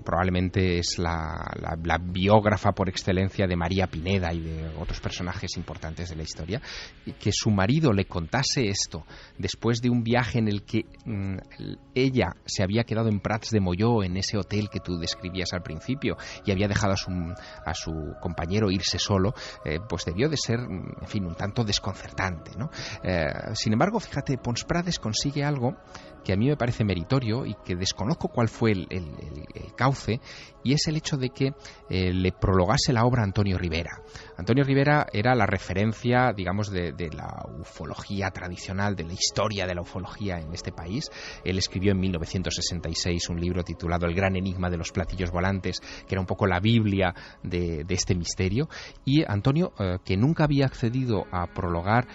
probablemente es la biógrafa por excelencia de María Pineda y de otros personajes importantes de la historia. Y que su marido le contase esto después de un viaje en el que ella se había quedado en Prats de Molló, en ese hotel que tú describías al principio, y había dejado a su compañero irse solo, pues debió de ser, en fin, un tanto desconcertante, ¿no? Sin embargo, fíjate, Pons Prades consigue algo que a mí me parece meritorio y que desconozco cuál fue el cauce, y es el hecho de que le prologase la obra a Antonio Rivera. Antonio Rivera era la referencia, digamos, de la ufología tradicional, de la historia de la ufología en este país. Él escribió en 1966 un libro titulado El gran enigma de los platillos volantes, que era un poco la Biblia de este misterio. Y Antonio, que nunca había accedido a prologar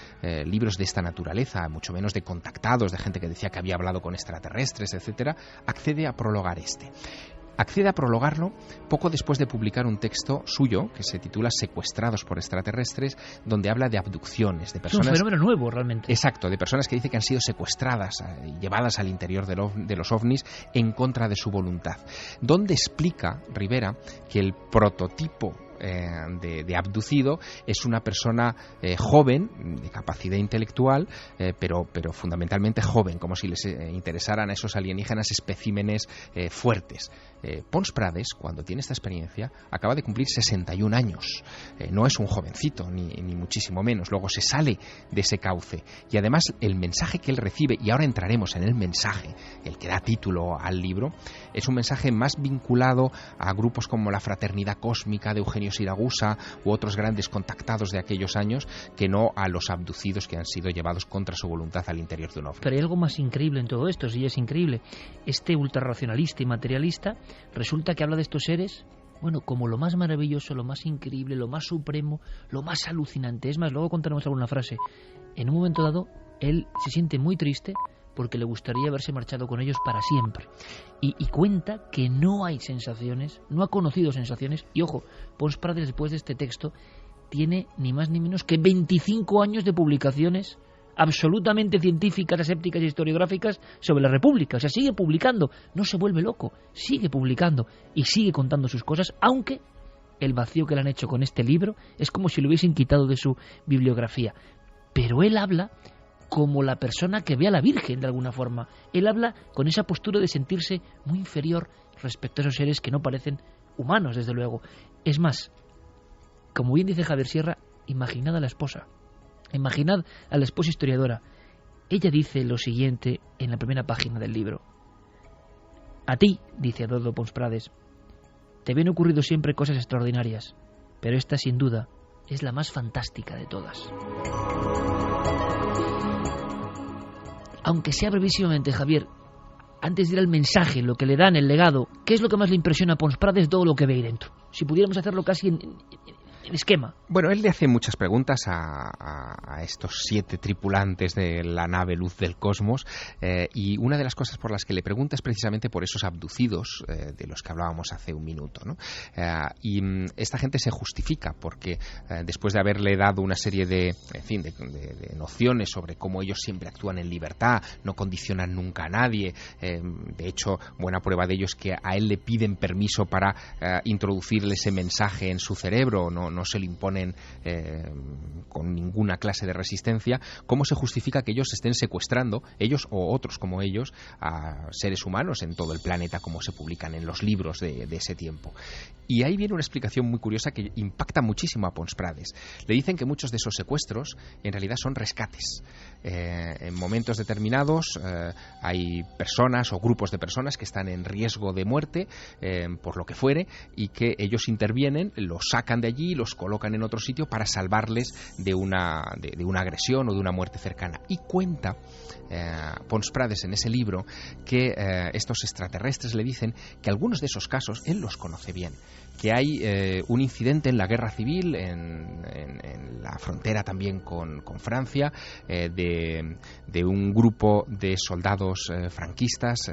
libros de esta naturaleza, mucho menos de contactados, de gente que decía que había hablado con extraterrestres, etcétera, accede a prologar este. Accede a prologarlo poco después de publicar un texto suyo que se titula Secuestrados por extraterrestres, donde habla de abducciones, de personas... Es un fenómeno nuevo, realmente. Exacto, de personas que dice que han sido secuestradas y llevadas al interior de los ovnis en contra de su voluntad. Donde explica Rivera que el prototipo de abducido es una persona joven, de capacidad intelectual, pero fundamentalmente joven, como si les interesaran a esos alienígenas especímenes fuertes. Pons Prades, cuando tiene esta experiencia, acaba de cumplir 61 años. No es un jovencito, ni muchísimo menos. Luego se sale de ese cauce. Y además el mensaje que él recibe, y ahora entraremos en el mensaje, el que da título al libro, es un mensaje más vinculado a grupos como la Fraternidad Cósmica de Eugenio Siragusa u otros grandes contactados de aquellos años, que no a los abducidos que han sido llevados contra su voluntad al interior de un ovni. Pero hay algo más increíble en todo esto, sí, es increíble. Este ultrarracionalista y materialista resulta que habla de estos seres, bueno, como lo más maravilloso, lo más increíble, lo más supremo, lo más alucinante. Es más, luego contaremos alguna frase. En un momento dado, él se siente muy triste porque le gustaría haberse marchado con ellos para siempre. Y cuenta que no hay sensaciones, no ha conocido sensaciones. Y ojo, Pons Prades, después de este texto, tiene ni más ni menos que 25 años de publicaciones absolutamente científicas, asépticas y historiográficas sobre la República. O sea, sigue publicando, no se vuelve loco, sigue publicando y sigue contando sus cosas, aunque el vacío que le han hecho con este libro es como si lo hubiesen quitado de su bibliografía. Pero él habla como la persona que ve a la Virgen de alguna forma. Él habla con esa postura de sentirse muy inferior respecto a esos seres que no parecen humanos, desde luego. Es más, como bien dice Javier Sierra, imaginad a la esposa. Imaginad a la esposa historiadora. Ella dice lo siguiente en la primera página del libro. A ti, dice Adolfo Pons Prades, te habían ocurrido siempre cosas extraordinarias, pero esta sin duda es la más fantástica de todas. Aunque sea brevísimamente, Javier, antes de ir al mensaje, lo que le dan, el legado, ¿qué es lo que más le impresiona a Pons Prades de todo lo que ve ahí dentro? Si pudiéramos hacerlo casi en esquema. Bueno, él le hace muchas preguntas a estos 7 tripulantes de la nave Luz del Cosmos, y una de las cosas por las que le pregunta es precisamente por esos abducidos de los que hablábamos hace un minuto, ¿no? Y esta gente se justifica porque después de haberle dado una serie de nociones sobre cómo ellos siempre actúan en libertad, no condicionan nunca a nadie, de hecho, buena prueba de ello es que a él le piden permiso para introducirle ese mensaje en su cerebro, no se le imponen con ninguna clase de resistencia. ¿Cómo se justifica que ellos estén secuestrando, ellos o otros como ellos, a seres humanos en todo el planeta, como se publican en los libros de ese tiempo? Y ahí viene una explicación muy curiosa que impacta muchísimo a Pons Prades. Le dicen que muchos de esos secuestros en realidad son rescates. En momentos determinados hay personas o grupos de personas que están en riesgo de muerte por lo que fuere, y que ellos intervienen, los sacan de allí, los colocan en otro sitio para salvarles de una agresión o de una muerte cercana. Y cuenta Pons Prades en ese libro que estos extraterrestres le dicen que algunos de esos casos él los conoce bien, que hay un incidente en la guerra civil en la frontera también con Francia, de un grupo de soldados franquistas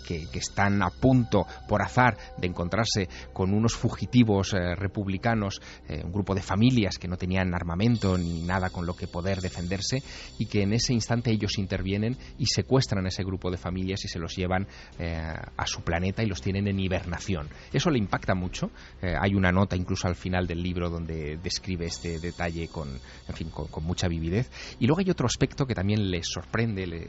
que están a punto por azar de encontrarse con unos fugitivos republicanos, un grupo de familias que no tenían armamento ni nada con lo que poder defenderse, y que en ese instante ellos intervienen y secuestran a ese grupo de familias y se los llevan a su planeta y los tienen en hibernación. Eso le impacta mucho. Hay una nota incluso al final del libro donde describe este detalle con mucha vividez. Y luego hay otro aspecto que también le sorprende, le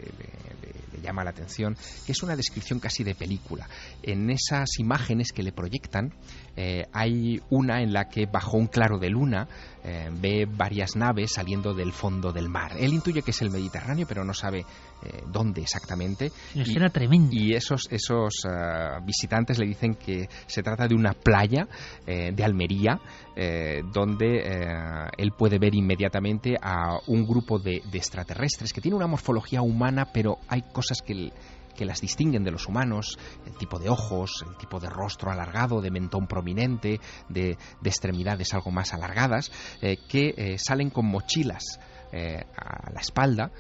llama la atención, que es una descripción casi de película. En esas imágenes que le proyectan hay una en la que bajo un claro de luna ve varias naves saliendo del fondo del mar. Él intuye que es el Mediterráneo, pero no sabe dónde exactamente. Una escena tremenda. Y esos visitantes le dicen que se trata de una playa de Almería, donde él puede ver inmediatamente a un grupo de extraterrestres que tiene una morfología humana, pero hay cosas que las distinguen de los humanos: el tipo de ojos, el tipo de rostro alargado, de mentón prominente, de extremidades algo más alargadas, que salen con mochilas a la espalda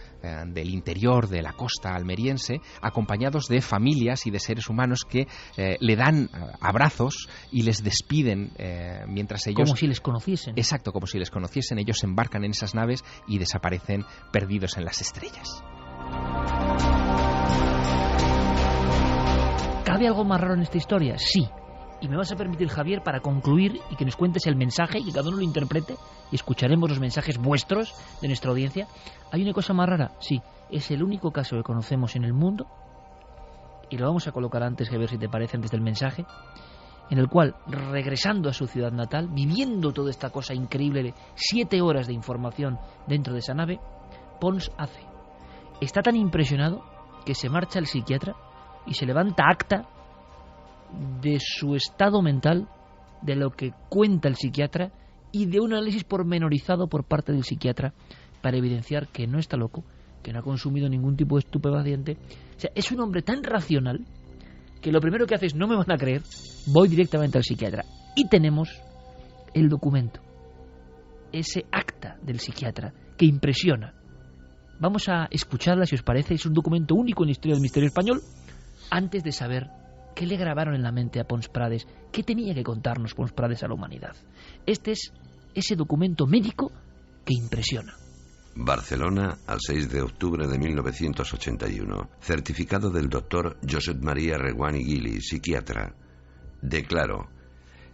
del interior de la costa almeriense, acompañados de familias y de seres humanos que le dan abrazos y les despiden mientras ellos... Como si les conociesen. Exacto, como si les conociesen. Ellos se embarcan en esas naves y desaparecen perdidos en las estrellas. ¿Cabe algo más raro en esta historia? Sí. Y me vas a permitir, Javier, para concluir y que nos cuentes el mensaje y que cada uno lo interprete, y escucharemos los mensajes vuestros de nuestra audiencia. ¿Hay una cosa más rara? Sí. Es el único caso que conocemos en el mundo, y lo vamos a colocar antes, Javier, si te parece, antes del mensaje, en el cual, regresando a su ciudad natal, viviendo toda esta cosa increíble de 7 horas de información dentro de esa nave, Pons hace. Está tan impresionado que se marcha al psiquiatra y se levanta acta de su estado mental, de lo que cuenta el psiquiatra y de un análisis pormenorizado por parte del psiquiatra para evidenciar que no está loco, que no ha consumido ningún tipo de estupefaciente. O sea, es un hombre tan racional que lo primero que hace es: no me van a creer, voy directamente al psiquiatra. Y tenemos el documento, ese acta del psiquiatra que impresiona. Vamos a escucharla, si os parece. Es un documento único en la historia del misterio español. Antes de saber qué le grabaron en la mente a Pons Prades, qué tenía que contarnos Pons Prades a la humanidad. Este es ese documento médico que impresiona. Barcelona, al 6 de octubre de 1981. Certificado del doctor Josep María Reguant i Gili, psiquiatra. Declaro: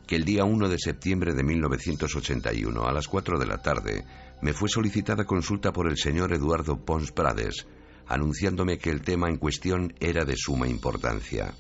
que el día 1 de septiembre de 1981, a las 4 de la tarde, me fue solicitada consulta por el señor Eduardo Pons Prades, anunciándome que el tema en cuestión era de suma importancia.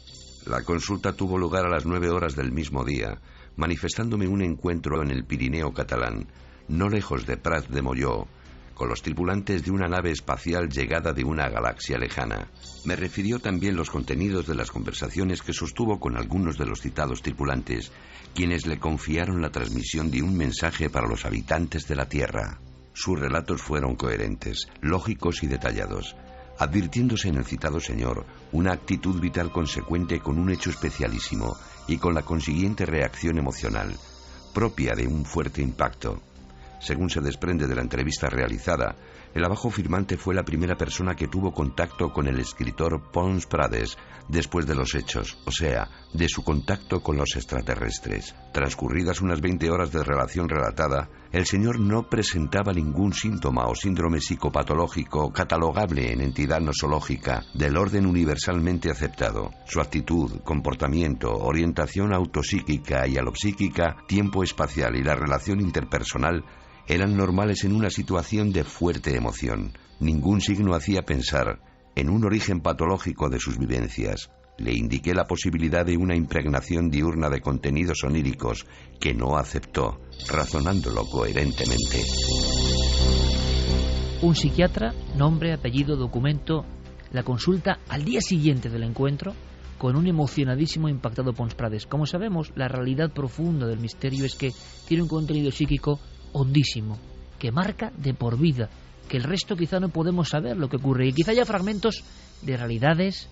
La consulta tuvo lugar a las 9 horas del mismo día, manifestándome un encuentro en el Pirineo catalán, no lejos de Prat de Molló, con los tripulantes de una nave espacial llegada de una galaxia lejana. Me refirió también los contenidos de las conversaciones que sostuvo con algunos de los citados tripulantes, quienes le confiaron la transmisión de un mensaje para los habitantes de la Tierra. Sus relatos fueron coherentes, lógicos y detallados, advirtiéndose en el citado señor una actitud vital consecuente con un hecho especialísimo y con la consiguiente reacción emocional, propia de un fuerte impacto. Según se desprende de la entrevista realizada, el abajo firmante fue la primera persona que tuvo contacto con el escritor Pons Prades después de los hechos, o sea, de su contacto con los extraterrestres. Transcurridas unas 20 horas de relación relatada, el señor no presentaba ningún síntoma o síndrome psicopatológico catalogable en entidad nosológica del orden universalmente aceptado. Su actitud, comportamiento, orientación autopsíquica y alopsíquica, tiempo espacial y la relación interpersonal eran normales en una situación de fuerte emoción. Ningún signo hacía pensar en un origen patológico de sus vivencias. Le indiqué la posibilidad de una impregnación diurna de contenidos oníricos que no aceptó, razonándolo coherentemente. Un psiquiatra, nombre, apellido, documento, la consulta al día siguiente del encuentro con un emocionadísimo e impactado Pons Prades. Como sabemos, la realidad profunda del misterio es que tiene un contenido psíquico hondísimo, que marca de por vida, que el resto quizá no podemos saber lo que ocurre, y quizá haya fragmentos de realidades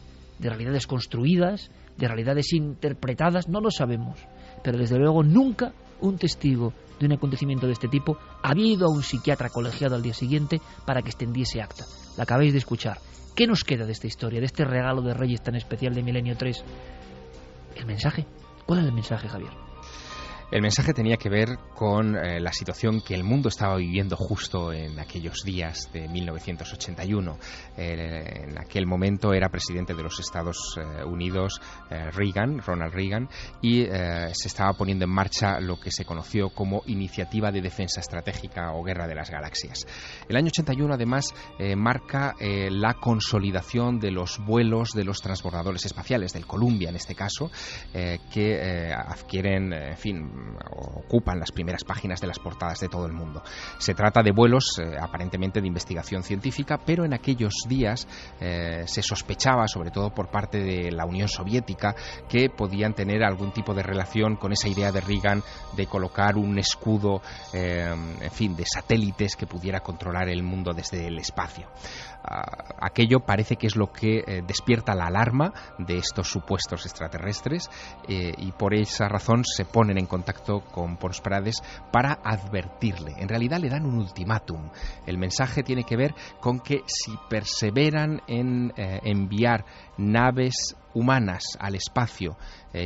construidas, de realidades interpretadas, no lo sabemos, pero desde luego nunca un testigo de un acontecimiento de este tipo había ido a un psiquiatra colegiado al día siguiente para que extendiese acta. La acabáis de escuchar. ¿Qué nos queda de esta historia, de este regalo de Reyes tan especial de Milenio 3? El mensaje. ¿Cuál es el mensaje, Javier? El mensaje tenía que ver con la situación que el mundo estaba viviendo justo en aquellos días de 1981. En aquel momento era presidente de los Estados Unidos Ronald Reagan, y se estaba poniendo en marcha lo que se conoció como Iniciativa de Defensa Estratégica o Guerra de las Galaxias. El año 81 además marca la consolidación de los vuelos de los transbordadores espaciales, del Columbia en este caso, que adquieren, en fin, ocupan las primeras páginas de las portadas de todo el mundo. Se trata de vuelos aparentemente de investigación científica, pero en aquellos días se sospechaba, sobre todo por parte de la Unión Soviética, que podían tener algún tipo de relación con esa idea de Reagan de colocar un escudo, en fin, de satélites que pudiera controlar el mundo desde el espacio. Aquello parece que es lo que despierta la alarma de estos supuestos extraterrestres, y por esa razón se ponen en contacto con Pons Prades para advertirle. En realidad le dan un ultimátum. El mensaje tiene que ver con que si perseveran en enviar naves humanas al espacio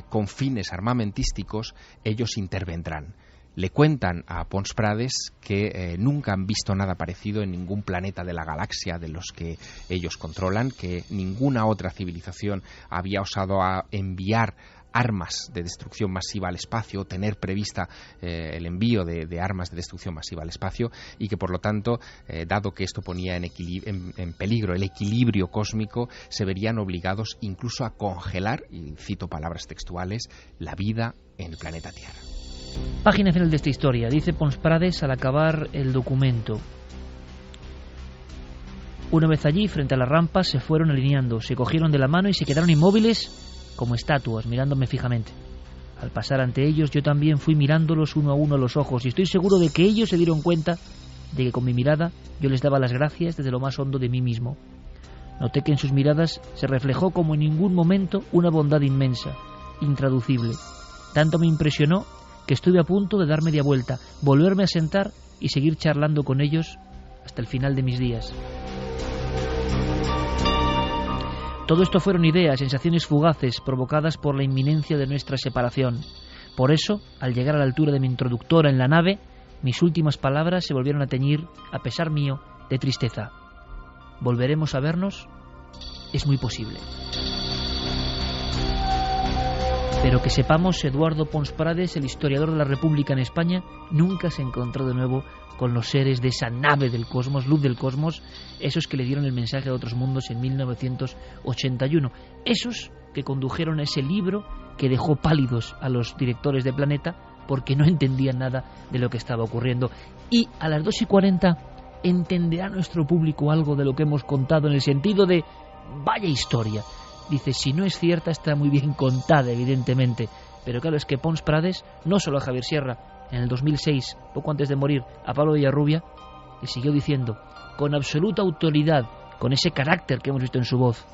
con fines armamentísticos, ellos intervendrán. Le cuentan a Pons Prades que nunca han visto nada parecido en ningún planeta de la galaxia de los que ellos controlan, que ninguna otra civilización había osado a enviar armas de destrucción masiva al espacio, tener prevista el envío de armas de destrucción masiva al espacio, y que por lo tanto, dado que esto ponía en peligro el equilibrio cósmico, se verían obligados incluso a congelar, y cito palabras textuales, la vida en el planeta Tierra. Página final de esta historia. Dice Pons Prades al acabar el documento: una vez allí, frente a la rampa, se fueron alineando, se cogieron de la mano y se quedaron inmóviles como estatuas, mirándome fijamente. Al pasar ante ellos, yo también fui mirándolos uno a uno a los ojos, y estoy seguro de que ellos se dieron cuenta de que con mi mirada yo les daba las gracias desde lo más hondo de mí mismo. Noté que en sus miradas se reflejó como en ningún momento una bondad inmensa, intraducible. Tanto me impresionó que estuve a punto de dar media vuelta, volverme a sentar y seguir charlando con ellos hasta el final de mis días. Todo esto fueron ideas, sensaciones fugaces provocadas por la inminencia de nuestra separación. Por eso, al llegar a la altura de mi introductora en la nave, mis últimas palabras se volvieron a teñir, a pesar mío, de tristeza. ¿Volveremos a vernos? Es muy posible. Pero que sepamos, Eduardo Pons Prades, el historiador de la República en España, nunca se encontró de nuevo con los seres de esa nave del cosmos, luz del cosmos, esos que le dieron el mensaje de otros mundos en 1981, esos que condujeron a ese libro que dejó pálidos a los directores de Planeta porque no entendían nada de lo que estaba ocurriendo. Y a las 2:40 entenderá nuestro público algo de lo que hemos contado, en el sentido de vaya historia. Dice, si no es cierta, está muy bien contada, evidentemente. Pero claro, es que Pons Prades, no solo a Javier Sierra, en el 2006, poco antes de morir, a Pablo Villarrubia, le siguió diciendo, con absoluta autoridad, con ese carácter que hemos visto en su voz,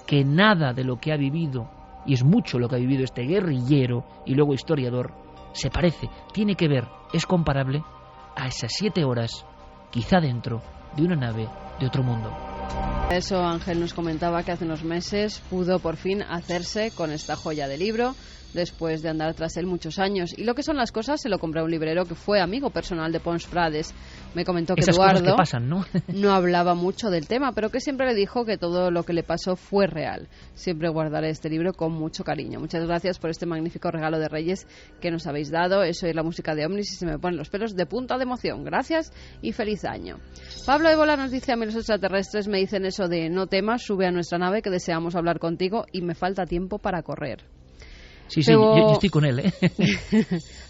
que nada de lo que ha vivido, y es mucho lo que ha vivido este guerrillero y luego historiador, se parece, tiene que ver, es comparable a esas 7 horas, quizá dentro de una nave de otro mundo. Eso Ángel nos comentaba que hace unos meses pudo por fin hacerse con esta joya de libro, después de andar tras él muchos años. Y lo que son las cosas se lo compró a un librero que fue amigo personal de Pons Prades. Me comentó que esas Eduardo cosas que pasan, ¿no? no hablaba mucho del tema, pero que siempre le dijo que todo lo que le pasó fue real. Siempre guardaré este libro con mucho cariño. Muchas gracias por este magnífico regalo de Reyes que nos habéis dado. Eso es la música de Omnis y se me ponen los pelos de punta de emoción. Gracias y feliz año. Pablo Ébola nos dice, a mí los extraterrestres me dicen eso de no temas, sube a nuestra nave que deseamos hablar contigo y me falta tiempo para correr. Sí, yo estoy con él, ¿eh?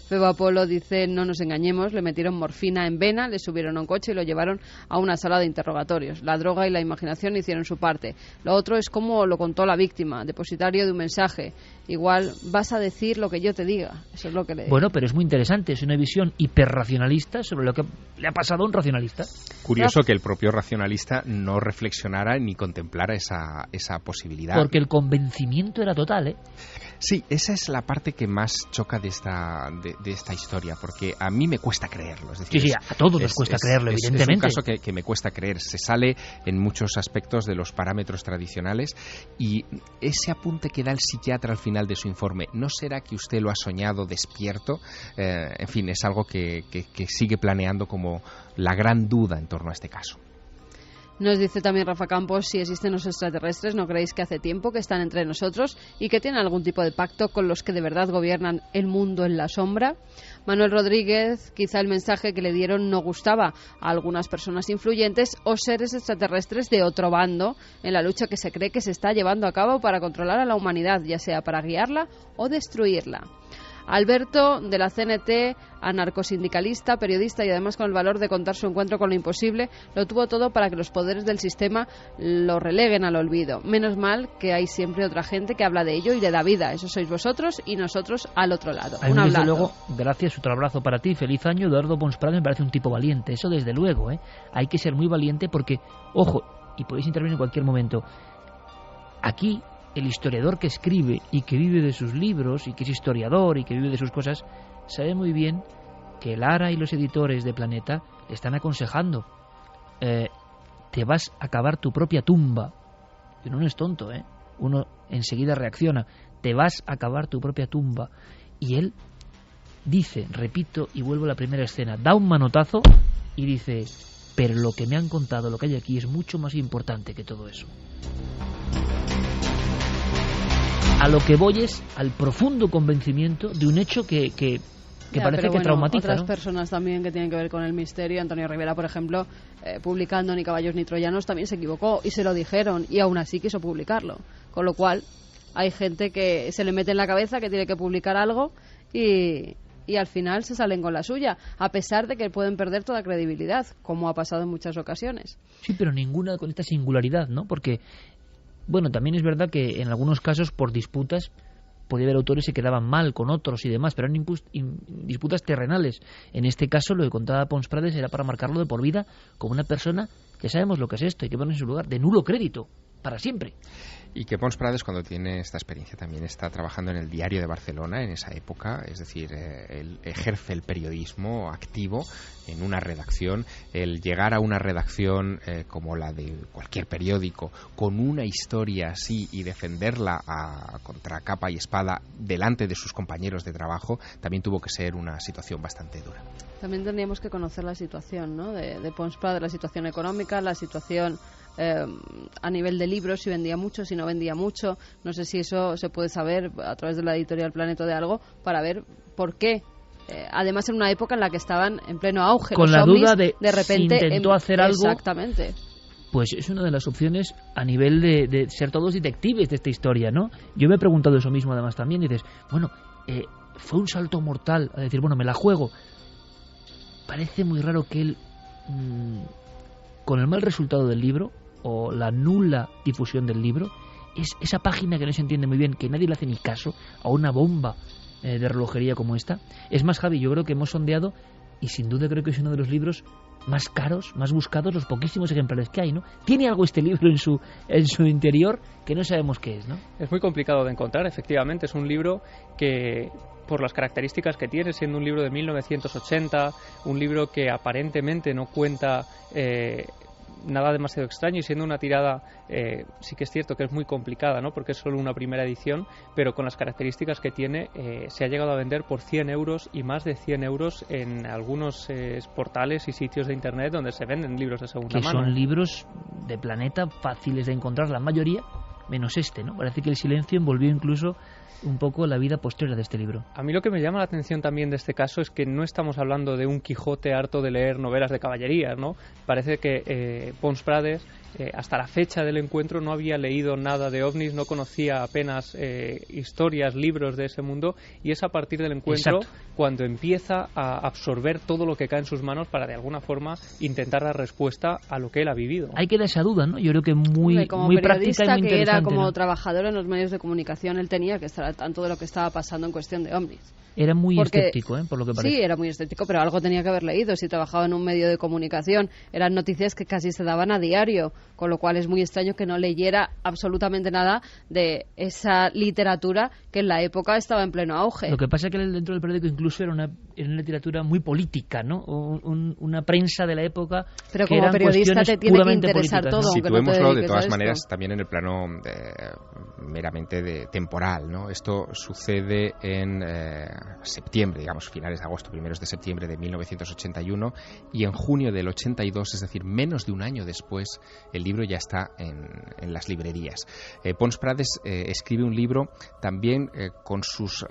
Febo Apolo dice, no nos engañemos, le metieron morfina en vena, le subieron a un coche y lo llevaron a una sala de interrogatorios. La droga y la imaginación hicieron su parte. Lo otro es como lo contó la víctima, depositario de un mensaje. Igual vas a decir lo que yo te diga. Eso es lo que le digo. Bueno, pero es muy interesante, es una visión hiperracionalista sobre lo que le ha pasado a un racionalista. Curioso que el propio racionalista no reflexionara ni contemplara esa posibilidad. Porque el convencimiento era total, ¿eh? Sí, esa es la parte que más choca de esta historia, porque a mí me cuesta creerlo. Es decir, sí, a todos nos cuesta creerlo, evidentemente. Es un caso que me cuesta creer. Se sale en muchos aspectos de los parámetros tradicionales y ese apunte que da el psiquiatra al final de su informe, ¿no será que usted lo ha soñado despierto? En fin, es algo que sigue planeando como la gran duda en torno a este caso. Nos dice también Rafa Campos, si existen los extraterrestres, ¿no creéis que hace tiempo que están entre nosotros y que tienen algún tipo de pacto con los que de verdad gobiernan el mundo en la sombra? Manuel Rodríguez, quizá el mensaje que le dieron no gustaba a algunas personas influyentes o seres extraterrestres de otro bando en la lucha que se cree que se está llevando a cabo para controlar a la humanidad, ya sea para guiarla o destruirla. Alberto, de la CNT, anarcosindicalista, periodista y además con el valor de contar su encuentro con lo imposible, lo tuvo todo para que los poderes del sistema lo releguen al olvido. Menos mal que hay siempre otra gente que habla de ello y le da vida. Eso sois vosotros y nosotros al otro lado. Un abrazo. Desde luego, gracias, otro abrazo para ti. Feliz año. Eduardo Pons Prades me parece un tipo valiente. Eso desde luego, ¿eh? Hay que ser muy valiente porque, ojo, y podéis intervenir en cualquier momento, aquí el historiador que escribe y que vive de sus libros y que es historiador y que vive de sus cosas sabe muy bien que Lara y los editores de Planeta le están aconsejando, te vas a cavar tu propia tumba. Y uno no es tonto, ¿eh? Uno enseguida reacciona, te vas a cavar tu propia tumba. Y él dice, repito y vuelvo a la primera escena, da un manotazo y dice, pero lo que me han contado, lo que hay aquí es mucho más importante que todo eso. A lo que voy es al profundo convencimiento de un hecho que parece que traumatiza, otras ¿no? Personas también que tienen que ver con el misterio, Antonio Rivera, por ejemplo, publicando Ni caballos ni troyanos, también se equivocó y se lo dijeron y aún así quiso publicarlo. Con lo cual, hay gente que se le mete en la cabeza que tiene que publicar algo y al final se salen con la suya, a pesar de que pueden perder toda credibilidad, como ha pasado en muchas ocasiones. Sí, pero ninguna con esta singularidad, ¿no? Porque bueno, también es verdad que en algunos casos por disputas podía haber autores que quedaban mal con otros y demás, pero eran disputas terrenales. En este caso lo que contaba Pons Prades era para marcarlo de por vida como una persona que sabemos lo que es esto, hay que poner en su lugar, de nulo crédito, para siempre. Y que Pons Prades, cuando tiene esta experiencia, también está trabajando en el Diario de Barcelona en esa época, es decir, él ejerce el periodismo activo en una redacción. El llegar a una redacción como la de cualquier periódico, con una historia así y defenderla contra capa y espada delante de sus compañeros de trabajo, también tuvo que ser una situación bastante dura. También tendríamos que conocer la situación, ¿no? de Pons Prades, la situación económica, la situación a nivel de libros, si vendía mucho, si no vendía mucho. No sé si eso se puede saber a través de la editorial Planeta de algo para ver por qué. Además, en una época en la que estaban en pleno auge. Con los la ovnis, duda de repente si intentó hacer algo. Exactamente. Pues es una de las opciones a nivel de ser todos detectives de esta historia, ¿no? Yo me he preguntado eso mismo además también, y dices, bueno, fue un salto mortal a decir, bueno, me la juego. Parece muy raro que él, con el mal resultado del libro, o la nula difusión del libro, es esa página que no se entiende muy bien, que nadie le hace ni caso a una bomba de relojería como esta. Es más, Javi, yo creo que hemos sondeado, y sin duda creo que es uno de los libros más caros, más buscados, los poquísimos ejemplares que hay, ¿no? Tiene algo este libro en su interior que no sabemos qué es, ¿no? Es muy complicado de encontrar, efectivamente. Es un libro que, por las características que tiene, siendo un libro de 1980, un libro que aparentemente no cuenta nada demasiado extraño, y siendo una tirada, sí que es cierto que es muy complicada, ¿no? Porque es solo una primera edición, pero con las características que tiene, se ha llegado a vender por 100 euros y más de 100 euros en algunos portales y sitios de internet donde se venden libros de segunda mano. Que son libros de Planeta fáciles de encontrar, la mayoría, menos este, ¿no? Parece que el silencio envolvió incluso un poco la vida posterior de este libro. A mí lo que me llama la atención también de este caso es que no estamos hablando de un Quijote harto de leer novelas de caballerías, ¿no? Parece que Pons Prades, hasta la fecha del encuentro, no había leído nada de ovnis, no conocía apenas historias, libros de ese mundo, y es a partir del encuentro cuando empieza a absorber todo lo que cae en sus manos para de alguna forma intentar dar respuesta a lo que él ha vivido. Hay que dar esa duda, ¿no? Yo creo que muy práctica y muy interesante, que era como ¿no? trabajador en los medios de comunicación, él tenía que estar al tanto de lo que estaba pasando en cuestión de ovnis. Era muy escéptico, por lo que parece. Sí, era muy escéptico, pero algo tenía que haber leído. Si trabajaba en un medio de comunicación, eran noticias que casi se daban a diario, con lo cual es muy extraño que no leyera absolutamente nada de esa literatura que en la época estaba en pleno auge. Lo que pasa es que dentro del periódico incluso era una literatura muy política, ¿no? Una prensa de la época. Pero como periodista te tiene que interesar todo, aunque no te situémoslo de todas maneras también en el plano meramente temporal, ¿no? Esto sucede en septiembre, digamos, finales de agosto, primeros de septiembre de 1981, y en junio del 82, es decir, menos de un año después, el libro ya está en las librerías. Pons Prades escribe un libro también con sus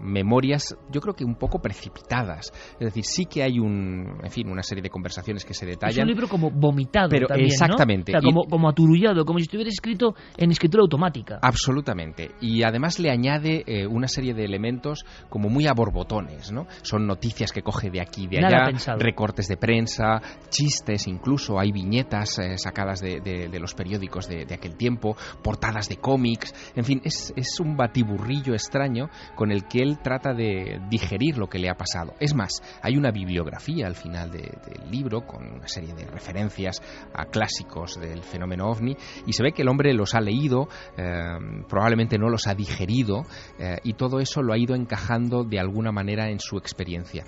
memorias, yo creo que un poco precipitadas, es decir, sí que hay una serie de conversaciones que se detallan. Es un libro como vomitado, pero también, exactamente, ¿no? O sea, como aturullado, como si estuviera escrito en escritura automática. Absolutamente, y además le añade una serie de elementos como muy a borbotones, ¿no? Son noticias que coge de aquí y de allá, recortes de prensa, chistes incluso, hay viñetas sacadas de los periódicos de aquel tiempo, portadas de cómics, en fin, es un batiburrillo extraño con el que él trata de digerir lo que le ha pasado. Es más, hay una bibliografía al final del libro con una serie de referencias a clásicos del fenómeno ovni, y se ve que el hombre los ha leído, probablemente no los ha digerido, y todo eso lo ha ido encajando de alguna manera en su experiencia.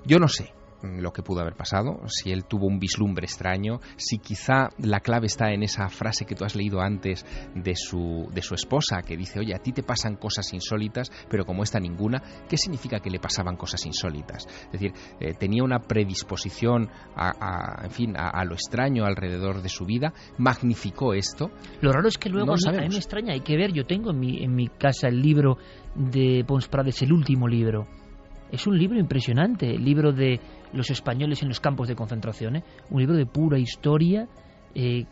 Yo no sé lo que pudo haber pasado, si él tuvo un vislumbre extraño, si quizá la clave está en esa frase que tú has leído antes de su esposa, que dice, oye, a ti te pasan cosas insólitas, pero como esta ninguna. ¿Qué significa que le pasaban cosas insólitas? Es decir, tenía una predisposición a lo extraño alrededor de su vida, magnificó esto. Lo raro es que luego a mí me extraña, hay que ver, yo tengo en mi casa el libro de Pons Prades, el último libro. Es un libro impresionante, el libro de los españoles en los campos de concentración, un libro de pura historia,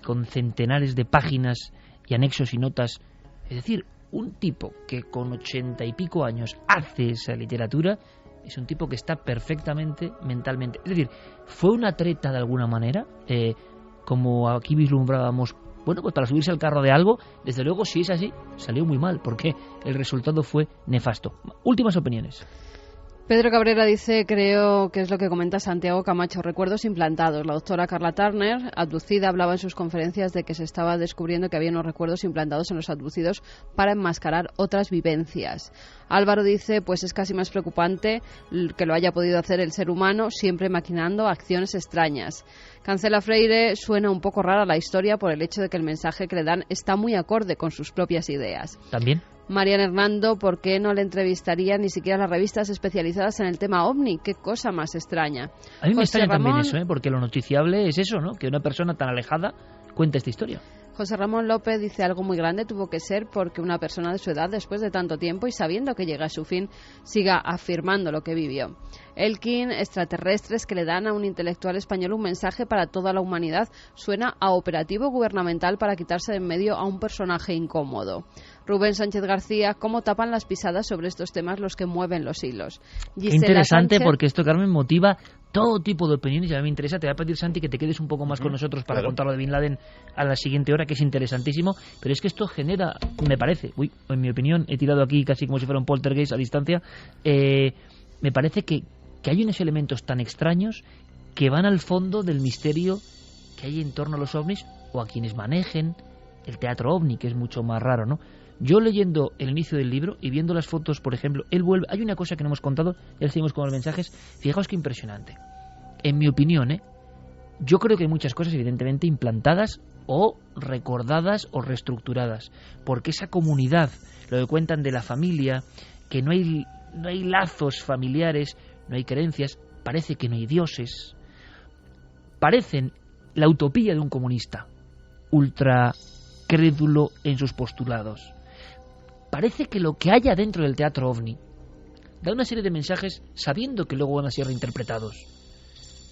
con centenares de páginas y anexos y notas. Es decir, un tipo que con 80 y pico años hace esa literatura es un tipo que está perfectamente mentalmente. Es decir, fue una treta de alguna manera, como aquí vislumbrábamos, bueno, pues para subirse al carro de algo. Desde luego, si es así, salió muy mal, porque el resultado fue nefasto. Últimas opiniones. Pedro Cabrera dice, creo que es lo que comenta Santiago Camacho, recuerdos implantados. La doctora Carla Turner, abducida, hablaba en sus conferencias de que se estaba descubriendo que había unos recuerdos implantados en los abducidos para enmascarar otras vivencias. Álvaro dice, pues es casi más preocupante que lo haya podido hacer el ser humano, siempre maquinando acciones extrañas. Cancela Freire, suena un poco rara la historia por el hecho de que el mensaje que le dan está muy acorde con sus propias ideas. ¿También? Marian Hernando, ¿por qué no le entrevistarían ni siquiera las revistas especializadas en el tema OVNI? Qué cosa más extraña. A mí me extraña también eso, porque lo noticiable es eso, ¿no? Que una persona tan alejada cuenta esta historia. José Ramón López dice: algo muy grande tuvo que ser porque una persona de su edad, después de tanto tiempo y sabiendo que llega a su fin, siga afirmando lo que vivió. Elkin, extraterrestres que le dan a un intelectual español un mensaje para toda la humanidad, suena a operativo gubernamental para quitarse de en medio a un personaje incómodo. Rubén Sánchez García: cómo tapan las pisadas sobre estos temas los que mueven los hilos. Gisela interesante Sánchez, porque esto, Carmen, motiva todo tipo de opiniones y a mí me interesa. Te voy a pedir, Santi, que te quedes un poco más con nosotros para contar lo de Bin Laden a la siguiente hora, que es interesantísimo, pero es que esto genera, me parece, en mi opinión, he tirado aquí casi como si fuera un poltergeist a distancia, me parece que hay unos elementos tan extraños que van al fondo del misterio que hay en torno a los ovnis o a quienes manejen el teatro ovni, que es mucho más raro, ¿no? Yo leyendo el inicio del libro y viendo las fotos, por ejemplo, él vuelve... Hay una cosa que no hemos contado, ya seguimos con los mensajes. Fijaos qué impresionante. En mi opinión, yo creo que hay muchas cosas evidentemente implantadas o recordadas o reestructuradas. Porque esa comunidad, lo que cuentan de la familia, que no hay lazos familiares, no hay creencias, parece que no hay dioses. Parecen la utopía de un comunista, ultra crédulo en sus postulados. Parece que lo que haya dentro del teatro ovni da una serie de mensajes sabiendo que luego van a ser reinterpretados.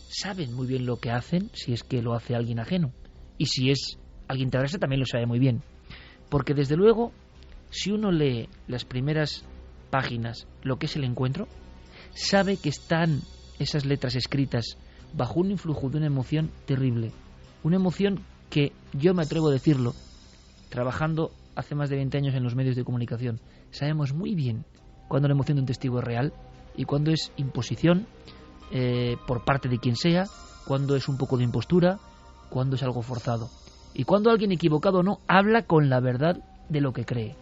Saben muy bien lo que hacen, si es que lo hace alguien ajeno. Y si es alguien terrestre también lo sabe muy bien. Porque desde luego, si uno lee las primeras páginas, lo que es el encuentro, sabe que están esas letras escritas bajo un influjo de una emoción terrible. Una emoción que, yo me atrevo a decirlo, trabajando hace más de 20 años en los medios de comunicación, sabemos muy bien cuando la emoción de un testigo es real y cuando es imposición por parte de quien sea, cuando es un poco de impostura, cuando es algo forzado y cuando alguien equivocado o no habla con la verdad de lo que cree.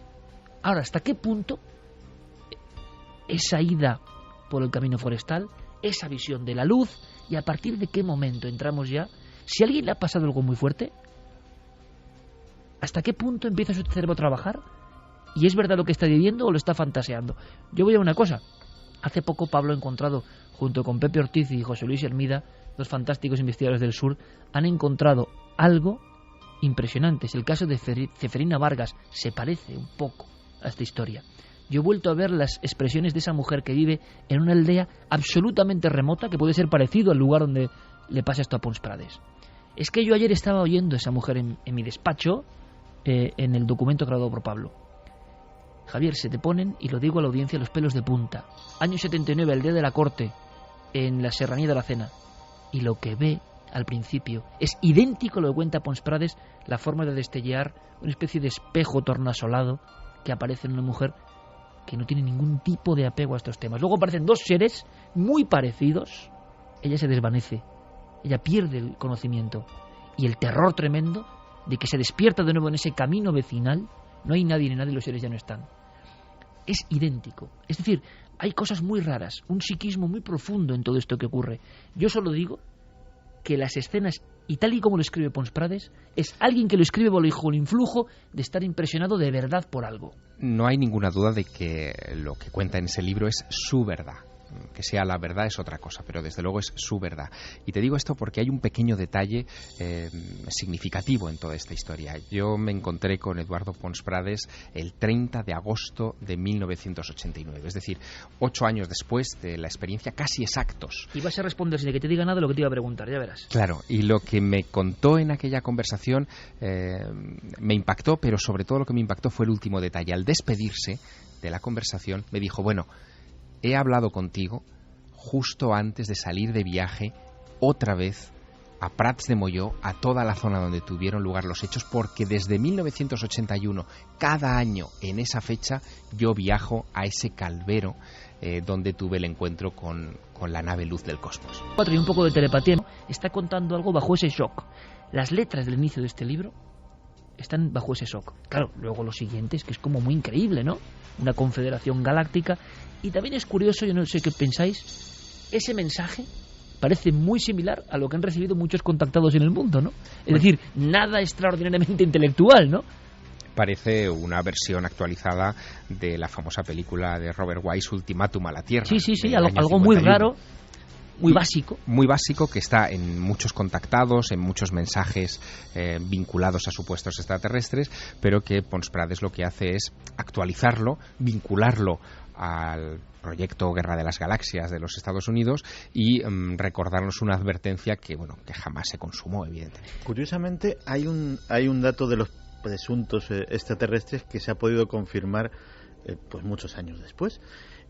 Ahora, ¿hasta qué punto esa ida por el camino forestal, esa visión de la luz, y a partir de qué momento entramos ya, si a alguien le ha pasado algo muy fuerte, ¿hasta qué punto empieza su cerebro a trabajar? ¿Y es verdad lo que está viviendo o lo está fantaseando? Yo voy a una cosa. Hace poco Pablo ha encontrado, junto con Pepe Ortiz y José Luis Hermida, dos fantásticos investigadores del sur, han encontrado algo impresionante. Es el caso de Ceferina Vargas. Se parece un poco a esta historia. Yo he vuelto a ver las expresiones de esa mujer que vive en una aldea absolutamente remota, que puede ser parecido al lugar donde le pasa esto a Pons Prades. Es que yo ayer estaba oyendo a esa mujer en mi despacho, en el documento grabado por Pablo. Javier, se te ponen, y lo digo a la audiencia, los pelos de punta. Año 79, aldea de la Corte, en la Serranía de la Cena. Y lo que ve al principio es idéntico a lo que cuenta Pons Prades, la forma de destellar una especie de espejo tornasolado que aparece en una mujer que no tiene ningún tipo de apego a estos temas. Luego aparecen dos seres muy parecidos. Ella se desvanece, ella pierde el conocimiento, y el terror tremendo de que se despierta de nuevo en ese camino vecinal. No hay nadie ni nadie, los seres ya no están. Es idéntico. Es decir, hay cosas muy raras, un psiquismo muy profundo en todo esto que ocurre. Yo solo digo que las escenas, y tal y como lo escribe Pons Prades, es alguien que lo escribe bajo el influjo de estar impresionado de verdad por algo. No hay ninguna duda de que lo que cuenta en ese libro es su verdad. Que sea la verdad es otra cosa, pero desde luego es su verdad. Y te digo esto porque hay un pequeño detalle significativo en toda esta historia. Yo me encontré con Eduardo Pons Prades el 30 de agosto de 1989, es decir, 8 años después de la experiencia, casi exactos. Y vas a responder sin que te diga nada lo que te iba a preguntar, ya verás. Claro, y lo que me contó en aquella conversación me impactó, pero sobre todo lo que me impactó fue el último detalle. Al despedirse de la conversación me dijo: bueno, he hablado contigo justo antes de salir de viaje otra vez a Prats de Molló, a toda la zona donde tuvieron lugar los hechos, porque desde 1981, cada año en esa fecha, yo viajo a ese calvero donde tuve el encuentro con la nave Luz del Cosmos. Y un poco de telepatía, ¿no? Está contando algo bajo ese shock. Las letras del inicio de este libro están bajo ese shock. Claro, luego lo siguiente es que es como muy increíble, ¿no? Una confederación galáctica. Y también es curioso, yo no sé qué pensáis, ese mensaje parece muy similar a lo que han recibido muchos contactados en el mundo, ¿no? Es decir, nada extraordinariamente intelectual, ¿no? Parece una versión actualizada de la famosa película de Robert Wise, Ultimátum a la Tierra. Sí, algo muy raro. muy básico. Muy básico, que está en muchos contactados, en muchos mensajes vinculados a supuestos extraterrestres, pero que Pons Prades lo que hace es actualizarlo, vincularlo al proyecto Guerra de las Galaxias de los Estados Unidos y recordarnos una advertencia que jamás se consumó, evidentemente. Curiosamente, hay un dato de los presuntos extraterrestres que se ha podido confirmar pues muchos años después,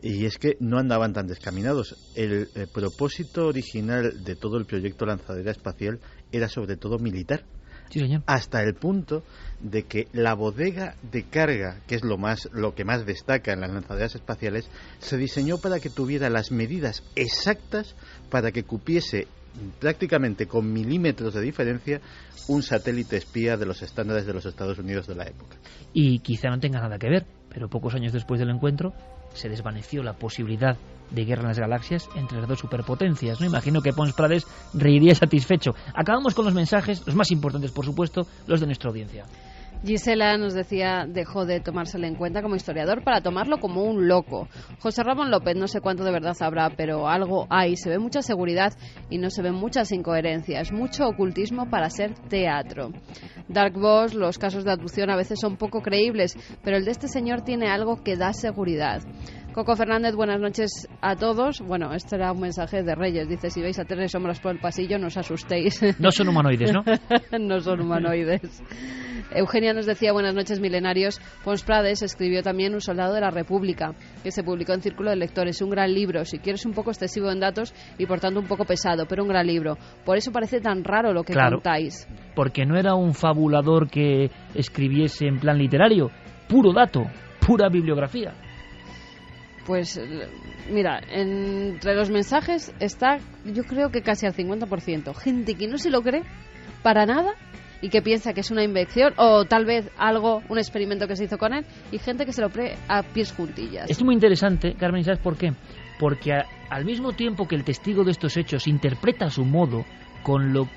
y es que no andaban tan descaminados. El propósito original de todo el proyecto lanzadera espacial era sobre todo militar. Sí, señor. Hasta el punto de que la bodega de carga, que es lo que más destaca en las lanzaderas espaciales, se diseñó para que tuviera las medidas exactas para que cupiese prácticamente con milímetros de diferencia un satélite espía de los estándares de los Estados Unidos de la época. Y quizá no tenga nada que ver, pero pocos años después del encuentro se desvaneció la posibilidad de guerra en las galaxias entre las dos superpotencias, ¿no? Imagino que Pons Prades reiría satisfecho. Acabamos con los mensajes, los más importantes, por supuesto, los de nuestra audiencia. Gisela nos decía, dejó de tomárselo en cuenta como historiador para tomarlo como un loco. José Ramón López, no sé cuánto de verdad habrá, pero algo hay. Se ve mucha seguridad y no se ven muchas incoherencias. Mucho ocultismo para ser teatro. Dark Boss, los casos de abducción a veces son poco creíbles, pero el de este señor tiene algo que da seguridad. Coco Fernández, buenas noches a todos. Bueno, este era un mensaje de Reyes. Dice, si veis a 3 sombras por el pasillo, no os asustéis. No son humanoides, ¿no? No son humanoides. Eugenia nos decía, buenas noches, milenarios. Pons Prades escribió también Un soldado de la República, que se publicó en Círculo de Lectores. Un gran libro, si quieres un poco excesivo en datos y por tanto un poco pesado, pero un gran libro. Por eso parece tan raro lo que contáis. Porque no era un fabulador que escribiese en plan literario. Puro dato, pura bibliografía. Pues mira, entre los mensajes está, yo creo que casi al 50%. Gente que no se lo cree para nada y que piensa que es una invención o tal vez un experimento que se hizo con él, y gente que se lo cree a pies juntillas. Es muy interesante, Carmen, ¿sabes por qué? Porque al mismo tiempo que el testigo de estos hechos interpreta a su modo con lo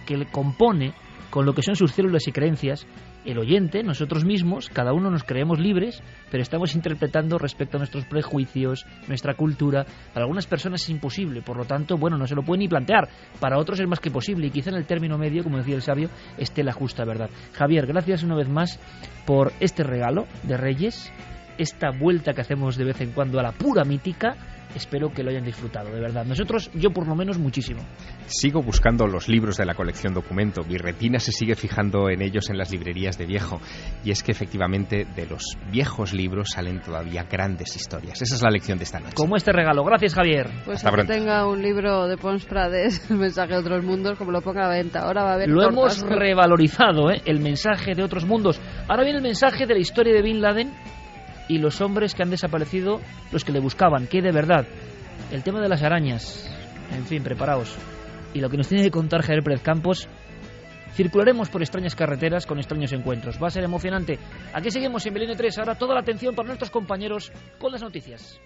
que le compone, con lo que son sus células y creencias, el oyente, nosotros mismos, cada uno nos creemos libres, pero estamos interpretando respecto a nuestros prejuicios, nuestra cultura. Para algunas personas es imposible, por lo tanto, no se lo pueden ni plantear. Para otros es más que posible, y quizá en el término medio, como decía el sabio, esté la justa verdad. Javier, gracias una vez más por este regalo de Reyes, esta vuelta que hacemos de vez en cuando a la pura mítica. Espero que lo hayan disfrutado, de verdad. Nosotros, yo por lo menos, muchísimo. Sigo buscando los libros de la colección Documento. Mi retina se sigue fijando en ellos en las librerías de viejo. Y es que efectivamente de los viejos libros salen todavía grandes historias. Esa es la lección de esta noche. Como este regalo. Gracias, Javier. Pues hasta pronto. Que tenga un libro de Pons Prades, El mensaje de otros mundos, como lo ponga a la venta. Ahora va a haber lo hemos revalorizado, el mensaje de otros mundos. Ahora viene el mensaje de la historia de Bin Laden y los hombres que han desaparecido, los que le buscaban, que de verdad, el tema de las arañas, en fin, preparaos. Y lo que nos tiene que contar Javier Pérez Campos, circularemos por extrañas carreteras con extraños encuentros. Va a ser emocionante. Aquí seguimos en Milenio 3, ahora toda la atención para nuestros compañeros con las noticias.